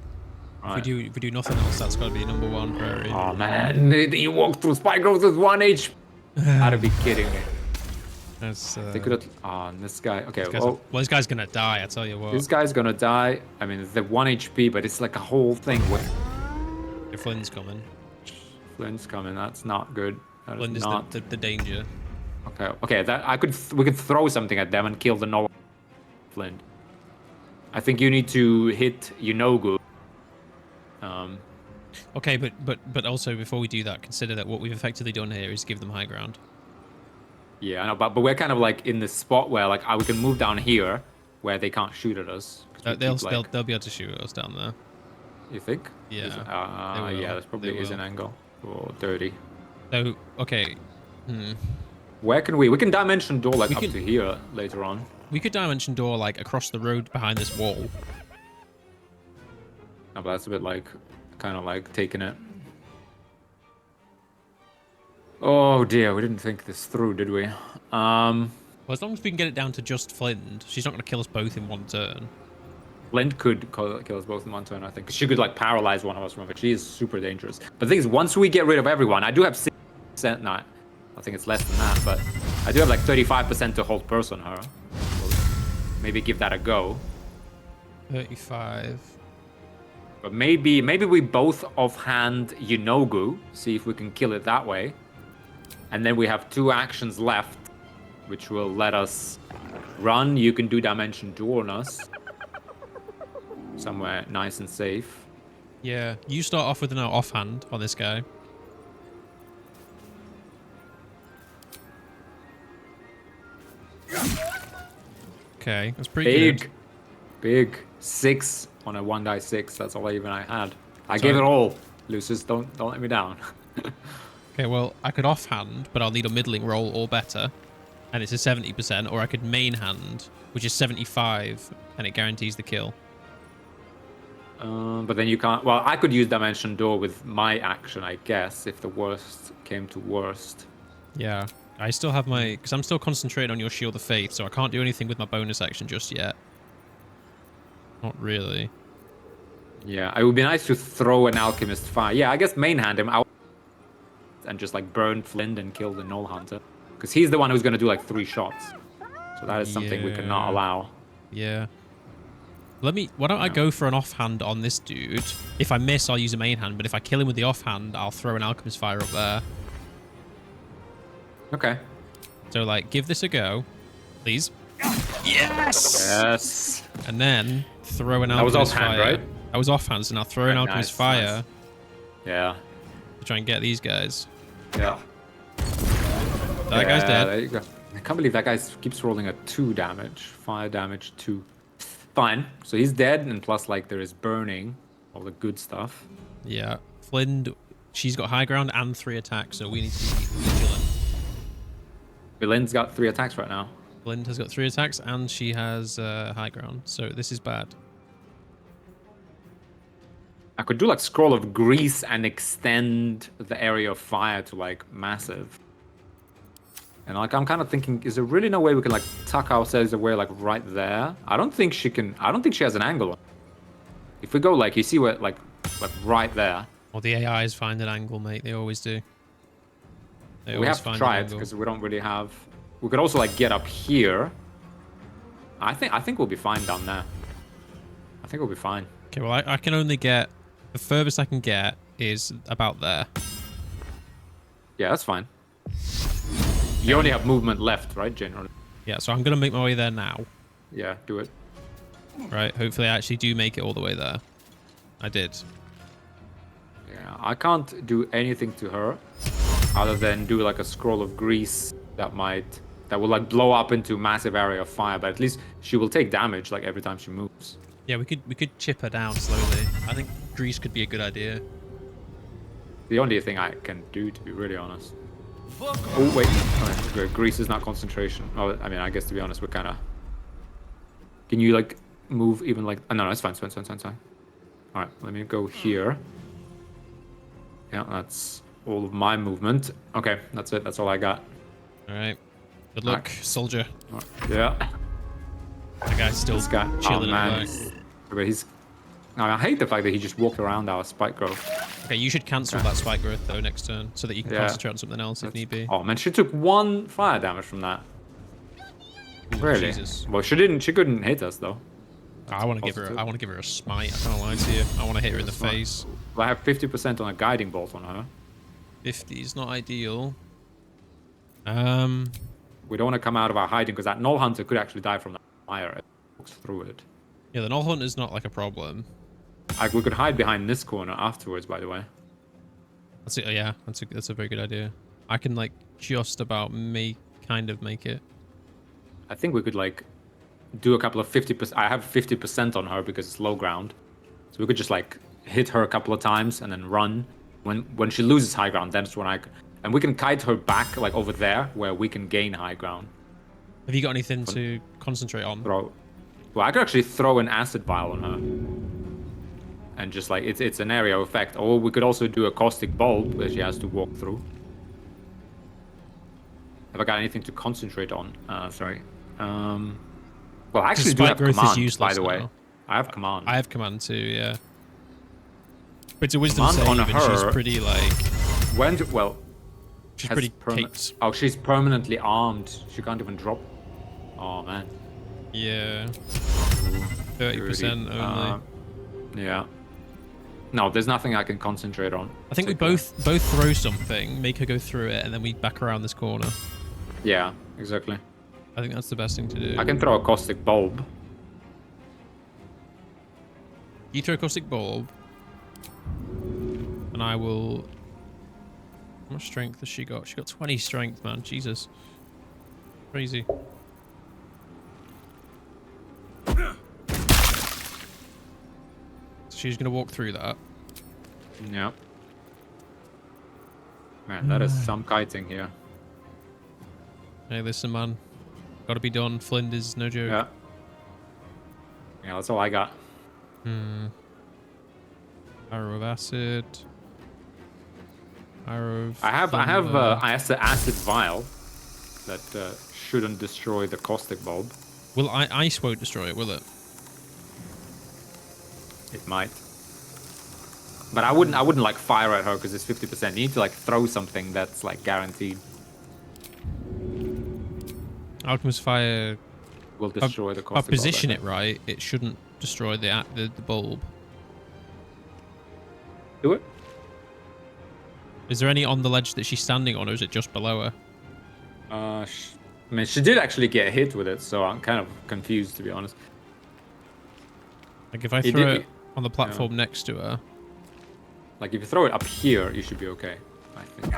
Right. If we do nothing else, that's got to be number 1 priority. Oh man, you walked through Spike Growth with 1 HP. Gotta be kidding me. That's, They could have. Oh, and this guy. Okay, well, well, this guy's gonna die, I tell you what. this guy's gonna die. I mean, the 1 HP, but it's like a whole thing. With Your Flynn's coming. Flynn's coming. That's not good. That Flynn is is not. the danger. Okay, okay. That we could throw something at them and kill the Gnoll. Flynn. I think you need to hit Yunogu. Okay, but also before we do that, consider that what we've effectively done here is give them high ground. Yeah, I know, but we're kind of like in this spot where like we can move down here, where they can't shoot at us. 'cause we They'll keep, like- be able to shoot us down there. You think? Yeah, Is- they will. yeah, that's probably They is will. an angle. Or 30. So okay, Where can we? We can dimension door like We up can- to here later on. we could dimension door like across the road behind this wall. No, but that's a bit like, kind of like taking it. Oh dear, we didn't think this through, did we? Well, as long as we can get it down to just Flind, she's not going to kill us both in one turn. Flint could kill us both in one turn, I think. 'Cause she could like paralyze one of us, remember? She is super dangerous. But the thing is, once we get rid of everyone, I do have 6%. No, I think it's less than that, but I do have like 35% to hold purse on her. So maybe give that a go. 35. But maybe we both offhand Yunogu, see if we can kill it that way. And then we have 2 actions left, which will let us run. You can do dimension door on us. somewhere nice and safe. Yeah, you start off with an offhand on this guy. Okay, that's pretty good. Big 6 on a 1d6. That's all even I had. I So- gave it all. Lucius, don't let me down. Okay, well, I could offhand, but I'll need a middling roll or better, and it's a 70%, or I could main hand, which is 75, and it guarantees the kill. But then you can't. Well, I could use Dimension Door with my action, I guess, if the worst came to worst. Yeah, I still have my... Because I'm still concentrating on your Shield of Faith, so I can't do anything with my bonus action just yet. Not really. Yeah, it would be nice to throw an Alchemist Fire. Yeah, I guess main hand him out and just like burn Flind and kill the Gnoll Hunter. Because he's the one who's going to do like 3 shots. So that is something we cannot Yeah. allow. Yeah. Why don't I go for an offhand on this dude? If I miss, I'll use a main hand, but if I kill him with the offhand, I'll throw an Alchemist Fire up there. Okay. So, like, give this a go, please. Yes! Yes. And then throw an That was Alchemist offhand, Fire. right? That was offhand, so now throw an Nice, Alchemist nice. Fire Yeah. to try and get these guys. Yeah. That guy's dead. There you go. I can't believe that guy keeps rolling a 2 damage. Fire damage 2. Fine. So he's dead, and plus, like, there is burning. All the good stuff. Yeah. Flind, she's got high ground and 3 attacks, so we need to be vigilant. Villain's got 3 attacks right now. Flind has got 3 attacks, and she has high ground, so this is bad. I could do, like, Scroll of Grease and extend the area of fire to, like, massive. And, like, I'm kind of thinking, is there really no way we can, like, tuck ourselves away, like, right there? I don't think she has an angle. If we go, like, you see where, like right there. Well, the AIs find an angle, mate. They always do. They We always have to find try an it, angle. because we don't really have... We could also, like, get up here. I think we'll be fine down there. I think we'll be fine. Okay, well, I can only get... The furthest I can get is about there. Yeah, that's fine. You only have movement left, right, generally? Yeah, so I'm going to make my way there now. Yeah, do it. Right, hopefully I actually do make it all the way there. I did. Yeah, I can't do anything to her other than do like a scroll of grease that will like blow up into massive area of fire, but at least she will take damage like every time she moves. Yeah, we could chip her down slowly. I think grease could be a good idea. The only thing I can do, to be really honest. Oh wait, okay, grease is not concentration. Oh, I mean, I guess to be honest, we're kind of. Can you like move even like? Oh, no, it's fine. It's fine. All right, let me go here. Yeah, that's all of my movement. Okay, that's it. That's all I got. All right. Good luck, soldier. All right, yeah. The guy's still This guy. chilling Oh man. at the back. But he's. I hate the fact that he just walked around our spike growth. Okay, you should cancel that spike growth though next turn, so that you can Yeah. concentrate on something else if need be. Oh man, she took 1 fire damage from that. Ooh, Really? Jesus. Well, she didn't. She couldn't hit us though. I want to give her. positive. I want to give her a smite. I can't lie to you. I want to hit her in the That's fine. face. Well, I have 50% on a guiding bolt on her. 50 is not ideal. We don't want to come out of our hiding because that Gnoll Hunter could actually die from that fire. It walks through it. Yeah, the Gnoll Hunter's not like a problem. We could hide behind this corner afterwards, by the way. That's it. Yeah, that's a very good idea. I can like just about kind of make it. I think we could like do a couple of 50%. I have 50% on her because it's low ground, so we could just like hit her a couple of times and then run. When she loses high ground, that's when and we can kite her back like over there where we can gain high ground. Have you got anything to concentrate on? Well, I could actually throw an acid vial on her. And just like it's an area effect, or we could also do a caustic bulb where she has to walk through. Have I got anything to concentrate on? Sorry. Well, I actually do Spike have growth is command, useless by the way. now. I have command. I have command too. Yeah. But it's a wisdom Command save, on and she's her- pretty like she's has pretty caked. Oh, she's permanently armed. She can't even drop. Oh man. Yeah. 30% only. Yeah. No, there's nothing I can concentrate on. I think we both throw something, make her go through it, and then we back around this corner. Yeah, exactly. I think that's the best thing to do. I can throw a caustic bulb. You throw caustic bulb, and I will. How much strength has she got? She got 20 strength, man. Jesus, crazy. She's gonna walk through that. Yeah. Man, that is some kiting here. Hey, listen, man. Gotta be done. Flind is no joke. Yeah. Yeah, that's all I got. Arrow of acid. Arrow of I have thunder. acid vial that shouldn't destroy the caustic bulb. Well, ice won't destroy it, will it? It might. But I wouldn't like fire at her because it's 50%. You need to like throw something that's like guaranteed Alchemist fire. will destroy the If I caustic bulb. position it right, it shouldn't destroy the bulb. Do it. Is there any on the ledge that she's standing on, or is it just below her? I mean, she did actually get hit with it, so I'm kind of confused to be honest. Like if I He throw did- it on the platform next to her. Like if you throw it up here, you should be okay. I think.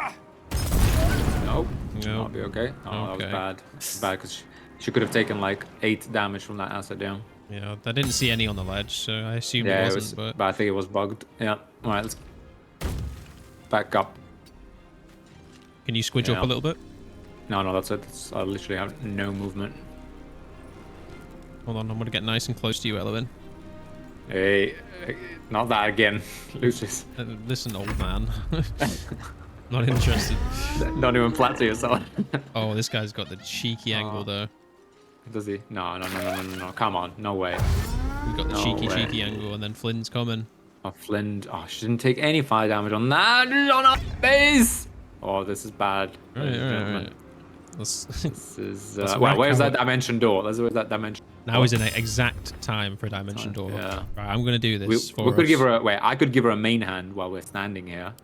Nope. Should No. not be okay. Oh, that Okay. was bad. Bad because she could have taken like 8 damage from that acid down. Yeah, I didn't see any on the ledge, so I assumed Yeah, it wasn't. but I think it was bugged. Yeah. All right, let's back up. Can you squidge up Yeah. a little bit? No, that's it. I literally have no movement. Hold on, I'm gonna get nice and close to you, Elwin. Hey, not that again, Lucius. Listen, old man. Not interested. Don't even flatter yourself. Oh, this guy's got the cheeky angle though. Does he? No. Come on, no way. He's got the No way. cheeky angle, and then Flynn's coming. Oh, Flind. Oh, she didn't take any fire damage on that. On our base. Oh, this is bad. ladies and gentlemen. Right. Let's This is. Let's Well, whack where's out. that dimension door? Let's where's that dimension. Now is an exact time for a dimension door. Yeah. Right, I'm gonna do We this for could us. give her a wait. I could give her a main hand while we're standing here.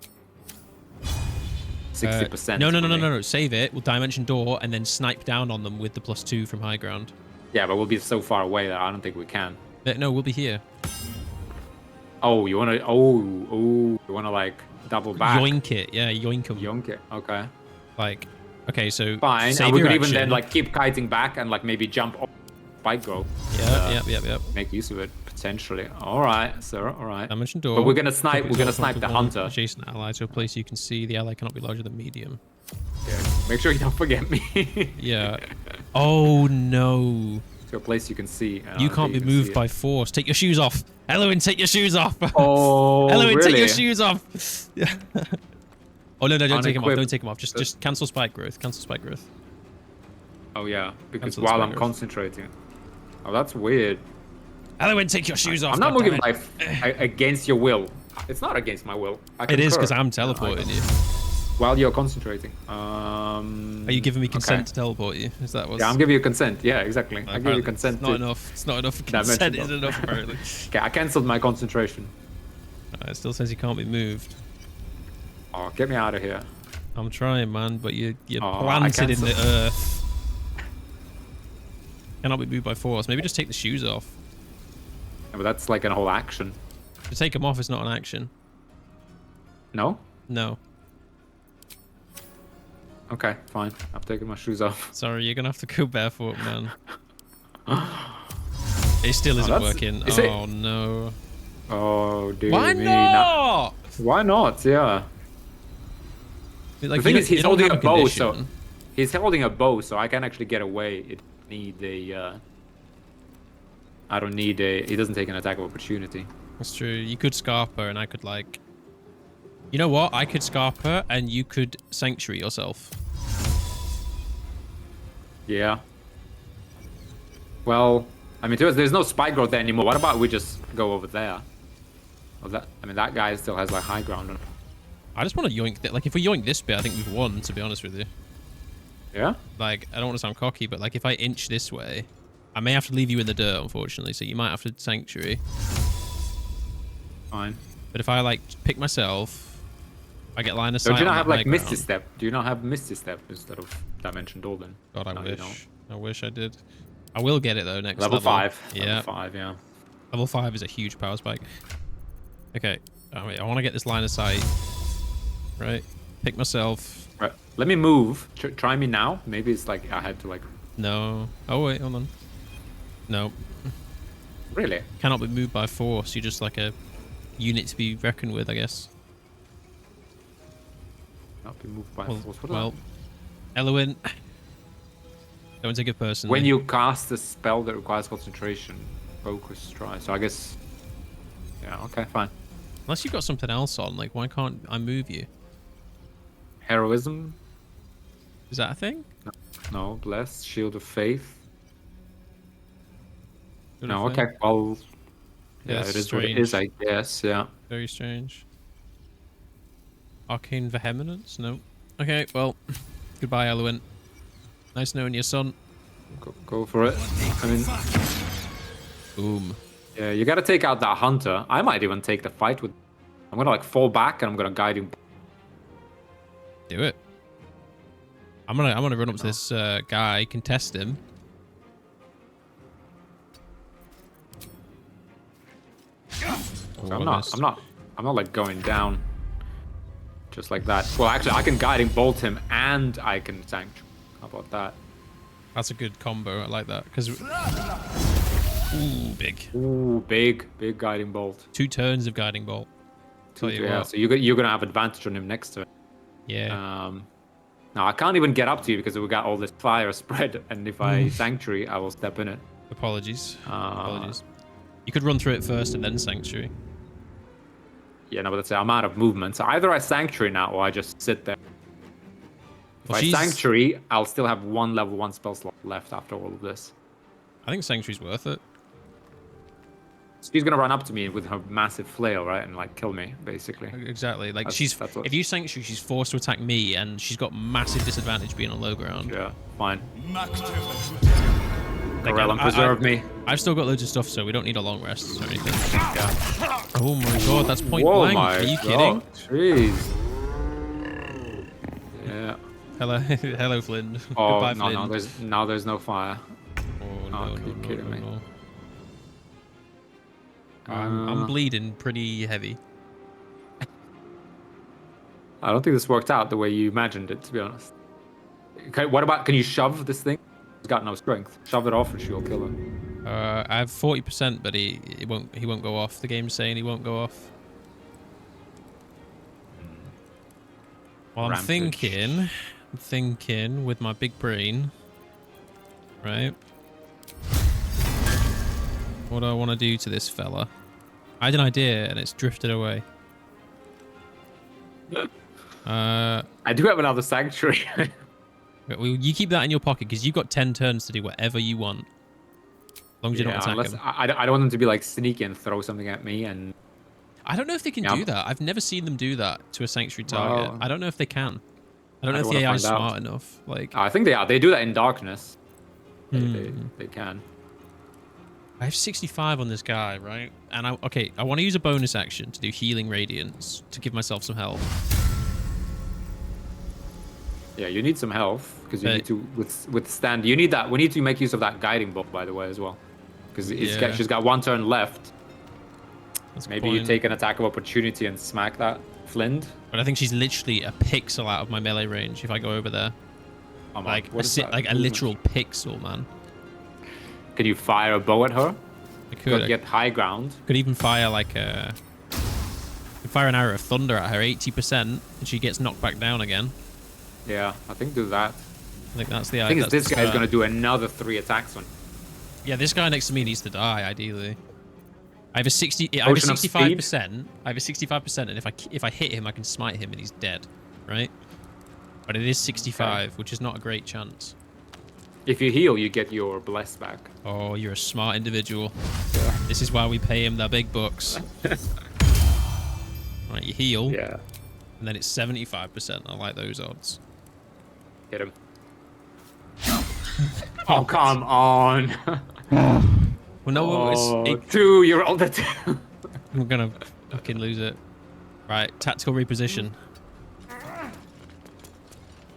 60%. No. Save it. We'll dimension door and then snipe down on them with the +2 from high ground. Yeah, but we'll be so far away that I don't think we can. No, we'll be here. Oh, you wanna? Oh, you wanna like double back? Yoink it. Yeah, yoink 'em. Yoink it. Okay. Like, okay, so Fine. save And we your could even action. then like keep kiting back and like maybe jump off spike growth. Yep. Make use of it potentially. All right, sir. All right. Dimension door. But we're gonna snipe. Topic We're gonna door snipe the from one hunter. Adjacent ally to a place you can see. The ally cannot be larger than medium. Yeah. Make sure you don't forget me. Yeah. Oh no. To a place you can see. You can't be moved by force. Take your shoes off. Elwin, take your shoes off. Oh, Elwin, really? take your shoes off. Yeah. Oh no, don't take them off. Unequipped. Don't take them off. Just cancel spike growth. Cancel spike growth. Oh yeah, because Cancel while the I'm spike growth. concentrating. Oh, that's weird. Elwin, take your shoes off. I'm not goddammit. moving against your will. It's not against my will. I It is concur. because I'm teleporting you. While you're concentrating. Are you giving me consent okay. to teleport you? Is that what's... Yeah, I'm giving you consent. Yeah, exactly. I give you Apparently, consent. It's not enough. It's not enough. Dimension Consent door. isn't enough, apparently. Okay, I cancelled my concentration. It still says you can't be moved. Oh, get me out of here. I'm trying, man, but you're Oh, I planted in the cancelled. earth. Cannot be moved by force. Maybe just take the shoes off. Yeah, but that's like a whole action. To take them off is not an action. No? No. Okay, fine. I've taken my shoes off. Sorry, you're gonna have to go barefoot, man. It still isn't that's- working. is it- Oh no. Oh, dude. Why not? Why not? Yeah. Like, The thing you is, don't- he's you don't holding have a bow, so condition. he's holding a bow, so I can actually get away. It need a. I don't need a. He doesn't take an attack of opportunity. That's true. You could scarp her, and I could like. You know what? I could scarp her, and you could sanctuary yourself. Yeah. Well, I mean, there's no spike growth there anymore. What about we just go over there? Well, that I mean, that guy still has like high ground on. I just want to yoink that. Like, if we yoink this bit, I think we've won. To be honest with you, Yeah. like, I don't want to sound cocky, but like, if I inch this way, I may have to leave you in the dirt, unfortunately. So you might have to sanctuary. Fine. But if I like pick myself, I get line of sight. So do you not on have the like high Misty ground. Step? Do you not have Misty Step instead of Dimension Door then? God, I No, you wish. don't. I wish I did. I will get it though next Level 5. Yeah. Level 5, yeah. Level 5 is a huge power spike. Okay. Oh, wait, I want to get this line of sight. Right. Pick myself. Right. Let me move. Try me now. Maybe it's like I had to like. No. Oh, wait. Hold on. No. Really? Cannot be moved by force. You're just like a unit to be reckoned with, I guess. Not be moved by Well, force. Elwin. Don't take it personally. When you cast a spell that requires concentration, focus, try. So I guess. Yeah. Okay. Fine. Unless you've got something else on, like, why can't I move you? Heroism. Is that a thing? No. Bless. Shield of faith. Good No. thing. Okay. Well. Yeah. that's It is what it strange. is. I guess. Yeah. Very strange. Arcane Vehemence? No. Okay, well, goodbye, Elwin. Nice knowing your son. Go for it. I mean. Boom. Yeah. You got to take out that hunter. I might even take the fight with. I'm gonna like fall back and I'm gonna guide him. Do it. I'm gonna run up to this guy, contest him. Oh, I'm not like going down. Just like that. Well, actually, I can guiding bolt him and I can sanctuary. How about that? That's a good combo. I like that because. Ooh, big. Ooh, big guiding bolt. 2 turns of guiding bolt. Tell you Yeah, what. so you're gonna have advantage on him next turn. Yeah. Now I can't even get up to you because we got all this fire spread, and if I sanctuary, I will step in it. Apologies. Apologies. You could run through it first and then sanctuary. Yeah, no, but that's it. I'm out of movement. So either I sanctuary now or I just sit there. If Well, I she's- sanctuary, I'll still have 1 level 1 spell slot left after all of this. I think sanctuary's worth it. She's gonna run up to me with her massive flail, right, and like kill me, basically. Exactly. Like That's what- if you sanctuary, she's forced to attack me, and she's got massive disadvantage being on low ground. Yeah, fine. Like, Corellum, preserve me. I've still got loads of stuff, so we don't need a long rest or anything. Yeah. Oh my god, that's point Whoa, blank. my Are you God. kidding? Jeez. Yeah. Hello, hello, Flind. Oh Goodbye, no, Flind. there's no fire. Oh no, Oh, no, you're no, kidding no, me. no. I'm bleeding pretty heavy. I don't think this worked out the way you imagined it, to be honest. Okay, what about, can you shove this thing? It's got no strength. Shove it off and she'll kill him. I have 40%, but he won't go off. The game's saying he won't go off. Well, I'm Rampage. thinking with my big brain, right? What do I want to do to this fella? I had an idea and it's drifted away. I do have another sanctuary. Well, you keep that in your pocket because you've got 10 turns to do whatever you want. As long as you don't attack unless him. I don't want them to be like sneaky and throw something at me and... I don't know if they can Yeah. do that. I've never seen them do that to a sanctuary target. Well, I don't know if they can. I don't know I if don't the wanna AI is find out. smart enough. Like, I think they are. They do that in darkness. They can. I have 65 on this guy, right? And I want to use a bonus action to do healing radiance to give myself some health. Yeah, you need some health because you But- need to withstand. You need that. We need to make use of that guiding bolt, by the way, as well, because Yeah. she's got 1 turn left. That's a Maybe you point. take an attack of opportunity and smack that Flind. But I think she's literally a pixel out of my melee range if I go over there. Oh, man, Like what is that like a movement? literal pixel, man. Can you fire a bow at her? I could. I Get high ground. could even fire like a... could fire an arrow of thunder at her 80% and she gets knocked back down again. Yeah, I think do that. I think that's the I think that's this the guy's strat. gonna do another 3 attacks on. Yeah, this guy next to me needs to die, ideally. I have a Potion of 65%. I have a 65%, and if I hit him, I can smite him, and he's dead, right? But it is 65, which is not a great chance. If you heal, you get your bless back. Oh, you're a smart individual. This is why we pay him the big bucks. Right, you heal, Yeah. and then it's 75%. I like those odds. Hit him. Oh, come on. Well, no, 2, you're all the 2. I'm gonna fucking lose it. Right, tactical reposition.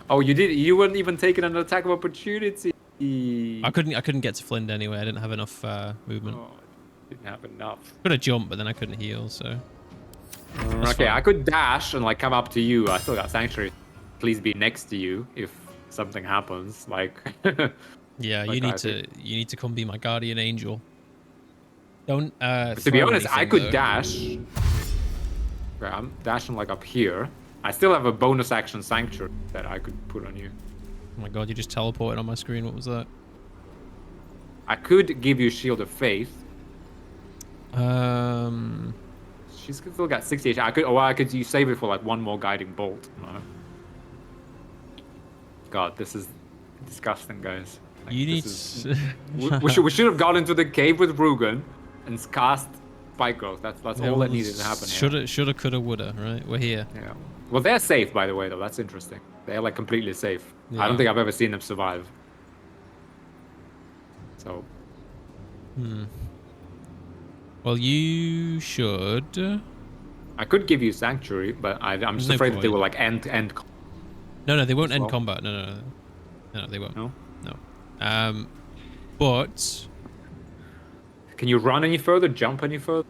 Oh, you weren't even taking an attack of opportunity. I couldn't get to Flind anyway. I didn't have enough movement. Oh, Didn't have enough. Could have jumped, but then I couldn't heal, so. That's Okay, fine. I could dash and like come up to you. I still got sanctuary. Please be next to you if something happens. Like. Yeah, like you need to come be my guardian angel. Don't To be honest, I could dash. Okay, I'm dashing like up here. I still have a bonus action sanctuary that I could put on you. Oh my god, you just teleported on my screen. What was that? I could give you Shield of Faith. She's still got 60 HP. I could you save it for like one more guiding bolt. No. God, this is disgusting, guys. Like, you need. we should have gone into the cave with Rugen and cast Spike Growth. That's all that needed to happen. Shoulda, coulda, woulda. Right, we're here. Yeah. Well, they're safe, by the way, though. That's interesting. They're like completely safe. Yeah. I don't think I've ever seen them survive. So. Well, you should. I could give you Sanctuary, but I'm just afraid that they will like end. No, they won't end well. combat. No, they won't. No. But Can you run any further? Jump any further?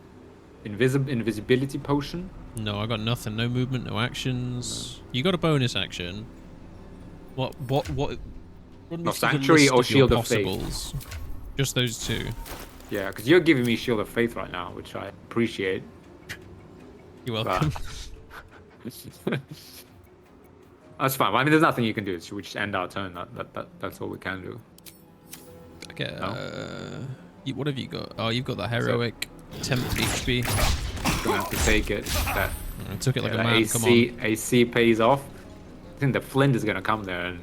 Invisibility potion? no, I got nothing. No movement, no actions. You got a bonus action. What? Run me No, through the Sanctuary list or of your Shield of Faith? possibles. Just those two. Yeah, because you're giving me Shield of Faith right now, which I appreciate. You're welcome. That's fine. I mean, there's nothing you can do. We just end our turn. That's all we can do. Okay. No? What have you got? Oh, you've got the heroic temp HP. Gonna have to take it. That I took it like a that man. Come on. AC pays off. I think the Flind is gonna come there and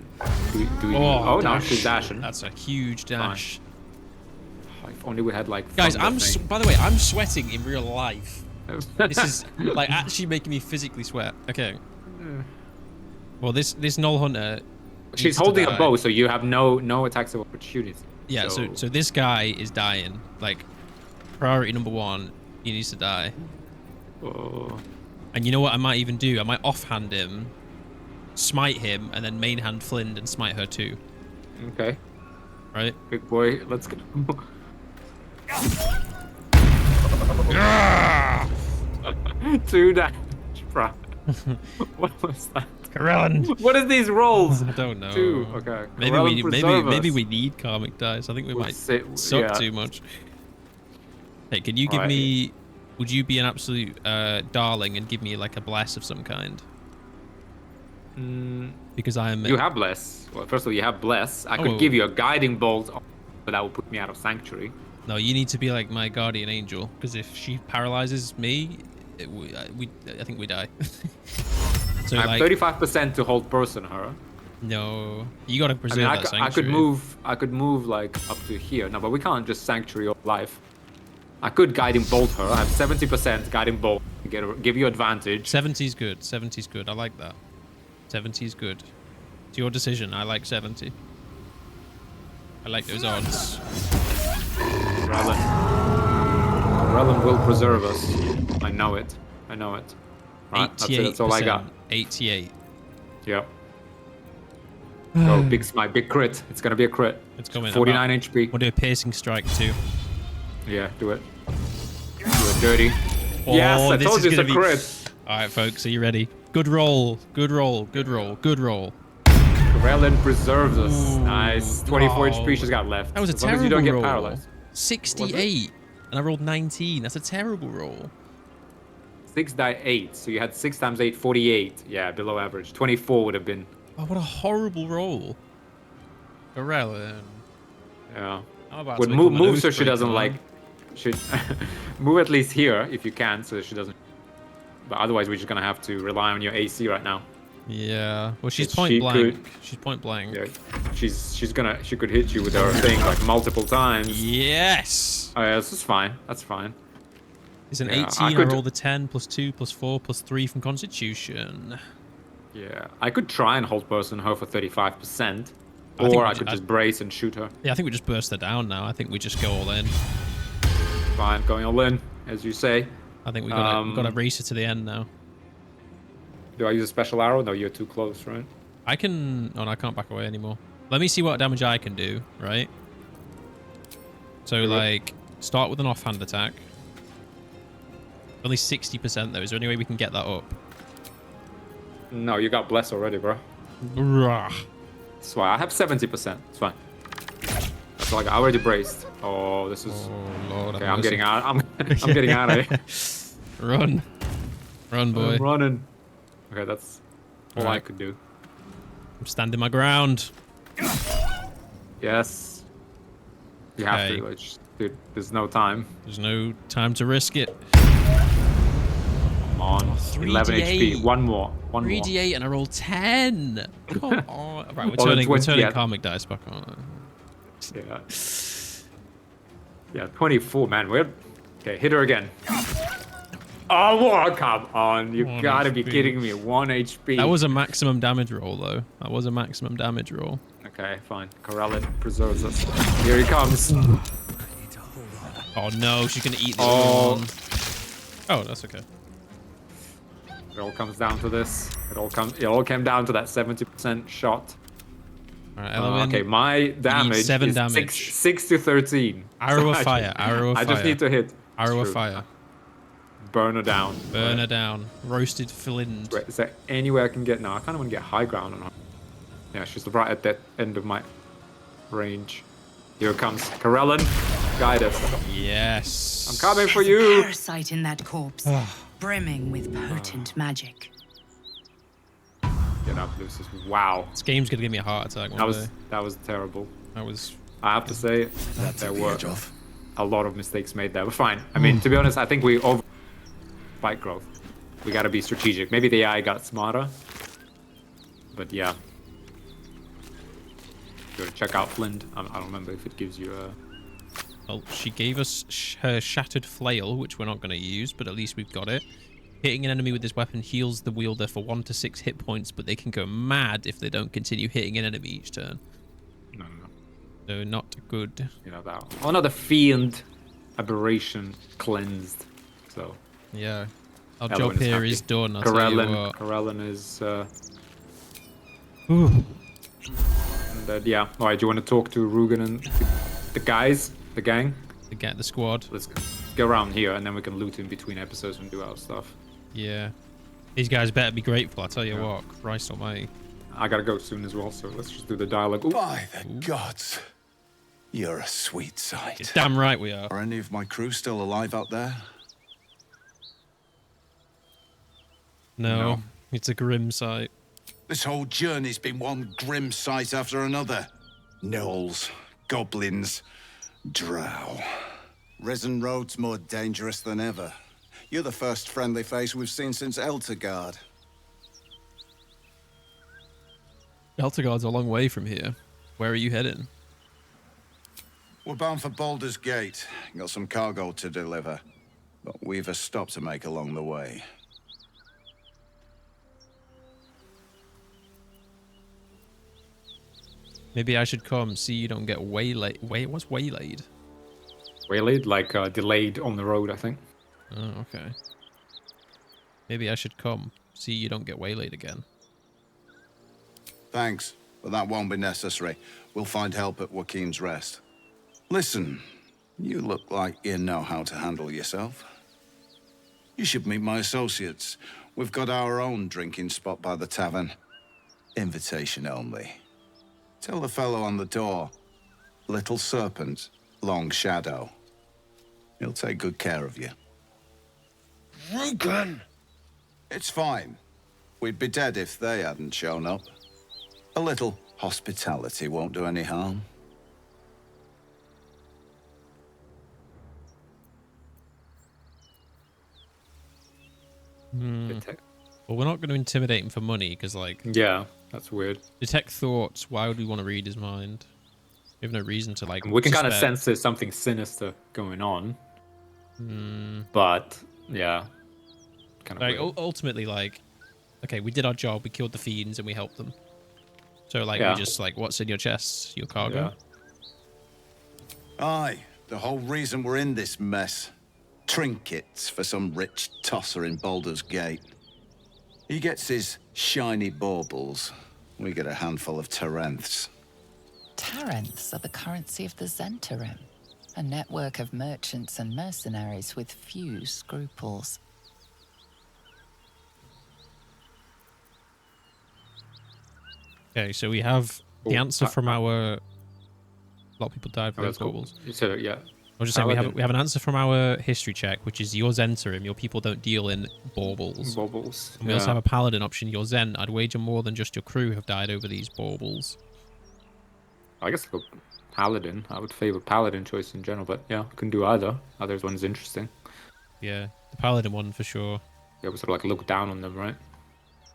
do Oh, now dash. she's dashing. That's a huge dash. If only we had like. Guys, thunder thing. by the way, I'm sweating in real life. This is like actually making me physically sweat. Okay. Well, this gnoll hunter. She's needs to holding a die. bow, so you have no attacks of opportunity. Yeah. So this guy is dying. Like, priority number one, he needs to die. Oh. And you know what I might even do? I might offhand him, smite him, and then main hand Flind and smite her too. Okay. Right? Big boy, let's go. 2 damage, bro. What was that? Corellin. What is these rolls? I don't know. 2. Okay. Maybe Corellin, we need karmic dice. I think we We'll might sit- suck yeah. too much. Hey, can you give Alright. me? Would you be an absolute darling and give me like a bless of some kind? Because I am. You have bless. Well, first of all, you have bless. I Oh. could give you a guiding bolt, but that will put me out of sanctuary. No, you need to be like my guardian angel. Because if she paralyzes me, I think we die. So I have like, 35% to hold person her. no, you gotta I preserve mean, that I could sanctuary. I could move like up to here. No, but we can't just sanctuary all life. I could guiding bolt her. I have 70% guiding bolt. Give you advantage. 70's good. 70's good. I like that. 70's good. It's your decision. I like 70. I like those odds. Relin will preserve us. I know it. I know it. Right, that's it. That's all I got. 88. Yep. Oh, big crit. It's gonna be a crit. It's coming. 49 HP. We'll do a piercing strike too. Yeah, do it. Do it dirty. Oh, Yes, I this told is you it's a gonna be- crit. All right, folks. Are you ready? Good roll. Good roll. Good roll. Good roll. Relin preserves us. Ooh, Nice. 24 oh. HP she's got left. That was a as long as terrible you don't get roll. paralyzed. 68. And I rolled 19. That's a terrible roll. 6 die 8. So you had 6 times 8, 48. Yeah, below average. 24 would have been. Oh, what a horrible roll. Corellin. Yeah. I'm about Would to move, become an move so she oathbreaker, doesn't man. like. Should move at least here if you can, so she doesn't. But otherwise, we're just gonna have to rely on your AC right now. Yeah. Well, she's She point blank. could- She's point blank. Yeah, she could hit you with her thing like multiple times. Yes. Oh yeah, this is fine. That's fine. It's an Yeah, 18. I could- roll the 10 plus 2 plus 4 plus 3 from Constitution. Yeah, I could try and hold person her for 35%, I think or we I ju- could just brace and shoot her. Yeah, I think we just burst her down now. I think we just go all in. Fine, going all in, as you say. I think we gotta race her to the end now. Do I use a special arrow? No, you're too close, right? I can. Oh, no, I can't back away anymore. Let me see what damage I can do. Right. So Do it. like Start with an offhand attack. Only 60% though. Is there any way we can get that up? No, you got bless already, bro. Bruh. That's why I have 70%. It's fine. That's like I already braced. Oh, this is. Oh Lord. Okay, I'm getting out. I'm getting out of here. Run. Run, boy. I'm running. Okay, that's all I Alright. could do. I'm standing my ground. Yes. You have Okay. to. Dude, there's no time. There's no time to risk it. Come on. 11 3d8. HP. One more. One more. 3d8 and I roll 10. Come on. Right, we're Well, turning, 20, yeah. karmic dice back on. Yeah. Yeah, 24, man. We're okay. Hit her again. Oh, come on! You 1 gotta be HP. kidding me. 1 HP. That was a maximum damage roll, though. That was a maximum damage roll. Okay, fine. Corellin preserves us. Here he comes. Oh no, she's gonna eat the Oh. other one. Oh, that's okay. It all comes down to this. It all came down to that 70% shot. All right, Eloin. Okay, my damage 7 is damage. 6 to 13. Arrow of I fire. just- Arrow of I fire. just need to hit. Arrow It's of true. fire. Burn her down. Burn her down. Roasted Flind. Wait, is there any way I can get? No, I kind of want to get high ground on her. Yeah, she's right at that end of my range. Here comes Corellin. Guide us. Yes. I'm coming for There's a you. parasite in that corpse, brimming with potent magic. Get up, Lucius. Wow. This game's gonna give me a heart attack one day. That was terrible. That was. I have to say that That's there the were edge off. a lot of mistakes made there. But fine. I mean, to be honest, I think we over fight growth. We gotta be strategic. Maybe the AI got smarter. But yeah. Go to check out Flind. I don't remember if it gives you a. Well, she gave us her shattered flail, which we're not going to use, but at least we've got it. Hitting an enemy with this weapon heals the wielder for 1 to 6 hit points, but they can go mad if they don't continue hitting an enemy each turn. No. So not good. You know that. Oh no, the fiend aberration cleansed. So. Yeah. Our Eloin job here happy. is done. I'll tell you what. Corellin is. Ooh. And yeah. All right. Do you want to talk to Rugen and the guys, the gang? To get the squad. Let's go around here, and then we can loot in between episodes and do our stuff. Yeah. These guys better be grateful, I tell you Yeah. what. Christ almighty. I gotta go soon as well, so let's just do the dialogue. Ooh. By the gods, you're a sweet sight. Damn right we are. Are any of my crew still alive out there? No. It's a grim sight. This whole journey's been one grim sight after another. Gnolls, goblins, drow. Risen Road's more dangerous than ever. You're the first friendly face we've seen since Eltergard. Eltergard's a long way from here. Where are you heading? We're bound for Baldur's Gate. Got some cargo to deliver. But we've a stop to make along the way. Maybe I should come, see you don't get waylaid. Wait, what's waylaid? Waylaid, like delayed on the road, I think. Oh, okay. Maybe I should come, see you don't get waylaid again. Thanks, but that won't be necessary. We'll find help at Joaquin's Rest. Listen, you look like you know how to handle yourself. You should meet my associates. We've got our own drinking spot by the tavern. Invitation only. Tell the fellow on the door, Little Serpent, Long Shadow. He'll take good care of you. Rugen! It's fine. We'd be dead if they hadn't shown up. A little hospitality won't do any harm. Detect- Well, we're not going to intimidate him for money, because, like, Yeah, that's weird. detect thoughts, why would we want to read his mind? We have no reason to, like, We can kind of suspect. sense there's something sinister going on. But yeah, kind of Like, weird. ultimately, like, okay, we did our job, we killed the fiends, and we helped them. So, like, Yeah. we just, like, what's in your chest? Your cargo? Yeah. Aye, the whole reason we're in this mess. Trinkets for some rich tosser in Baldur's Gate. He gets his shiny baubles. We get a handful of Tarenths. Tarenths are the currency of the Zentarim. A network of merchants and mercenaries with few scruples. Okay, so we have the Oh, answer from our... A lot of people died for Oh, those that's cool. baubles. You said it, yeah. I was just saying we Paladin. have an answer from our history check, which is your Zentarim. Your people don't deal in baubles. Baubles. And we also have a paladin option. Your Zen. I'd wager more than just your crew have died over these baubles. I guess I'll go paladin. I would favor paladin choice in general, but yeah, I can do either. Either one's interesting. Yeah, the paladin one for sure. Yeah, we sort of like look down on them, right?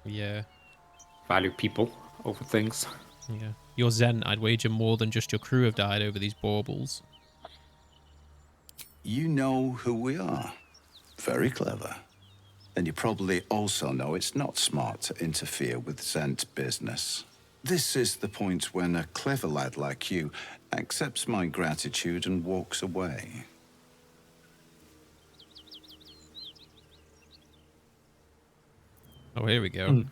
Yeah, Value people over things. yeah. Your Zen. I'd wager more than just your crew have died over these baubles. You know who we are. Very clever. And you probably also know it's not smart to interfere with Zent business. This is the point when a clever lad like you accepts my gratitude and walks away. Oh, here we go.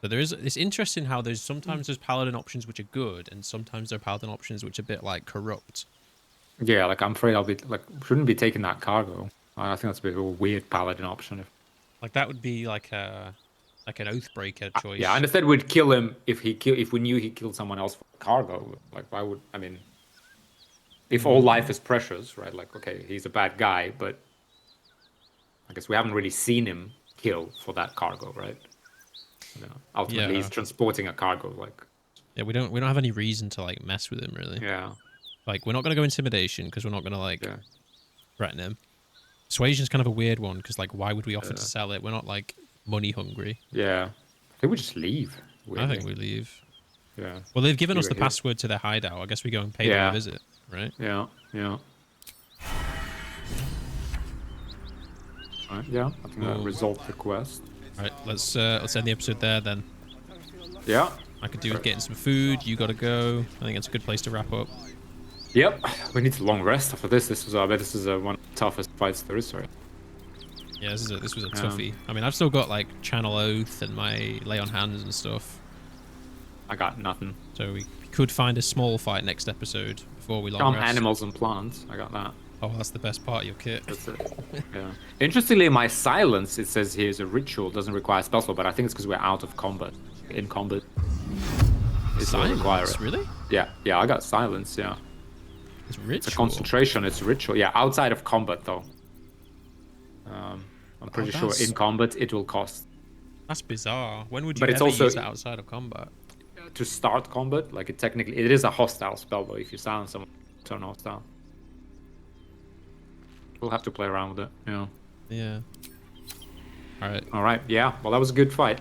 So there is. It's interesting how sometimes there's paladin options which are good, and sometimes there are paladin options which are a bit like corrupt. Yeah, like I'm afraid I'll be like shouldn't be taking that cargo. I think that's a bit of a weird paladin option. Like that would be like an oathbreaker choice. Yeah, I understand we'd kill him if we knew he killed someone else for cargo. Like why would I mean? If all life is precious, right? Like okay, he's a bad guy, but I guess we haven't really seen him kill for that cargo, right? You know, ultimately, Yeah. he's transporting a cargo. Like Yeah, we don't have any reason to like mess with him really. yeah, Like we're not gonna go intimidation because we're not gonna like yeah. threaten him. Persuasion's kind of a weird one because like why would we offer to sell it? We're not like money hungry. Yeah, I think we just leave. I Weirdly. think we leave. Yeah. Well, they've given us Leave the it here. password to their hideout. I guess we go and pay them Yeah. a visit, right? Yeah. Yeah. Alright, yeah. I think that Cool. resolved the quest. All right, let's end the episode there then. Yeah. I could do with getting some food. You gotta go. I think it's a good place to wrap up. Yep. We need a long rest after this. I bet this is one of the toughest fights there is, right? Yeah, this was a Yeah. toughie. I mean, I've still got like Channel Oath and my Lay on Hands and stuff. I got nothing. So we could find a small fight next episode before we long Some rest. animals and plants. I got that. Oh, that's the best part of your kit. That's it. Yeah. Interestingly, my silence, it says here is a ritual, doesn't require spell slot, but I think it's because we're out of combat. In combat. It will require Silence, it. really? Yeah, yeah, I got silence, yeah. It's ritual. It's a concentration, it's a ritual. Yeah, outside of combat, though. I'm pretty sure that's- in combat it will cost. That's bizarre. When would you But it's ever also- use it outside of combat? To start combat, like it technically, it is a hostile spell, though. If you silence someone, turn hostile. We'll have to play around with it, yeah. Yeah. All right. All right, yeah. Well, that was a good fight.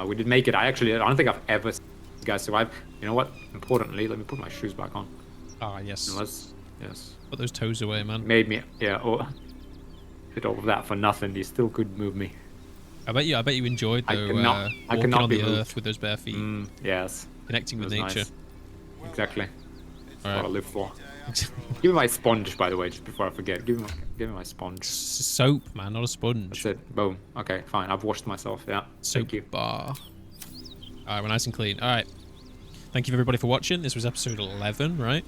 We did make it. I don't think I've ever seen these guys survive. You know what? Importantly, let me put my shoes back on. Ah, yes. Yes. Put those toes away, man. Made me, yeah. Oh, did all of that for nothing. You still could move me. I bet you enjoyed I though. cannot- I Walking cannot on be the moved. earth with those bare feet, Yes. connecting It with was nature. nice. Exactly. That's All what I right. live for. Give me my sponge, by the way, just before I forget. Give me my sponge. Soap, man, not a sponge. That's it. Boom. Okay, fine. I've washed myself. Yeah. Soap Thank you. bar. All right, we're nice and clean. All right. Thank you everybody for watching. This was episode 11, right?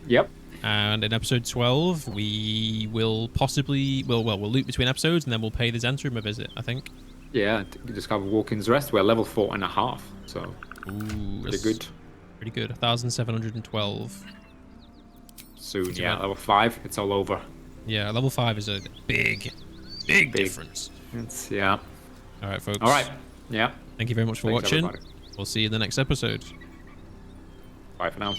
Yep. And in episode 12, we will possibly we'll loop between episodes and then we'll pay the Zentrum a visit, I think. Yeah. Discover Walking's Rest. We're level 4.5, so Ooh, pretty that's good. Pretty good. 1,712. Soon, Too yeah. bad. Level 5. It's all over. Yeah, level 5 is a big difference. It's yeah. All right, folks. All right. Yeah. Thank you very much for Thanks, watching. everybody. We'll see you in the next episode. Bye for now.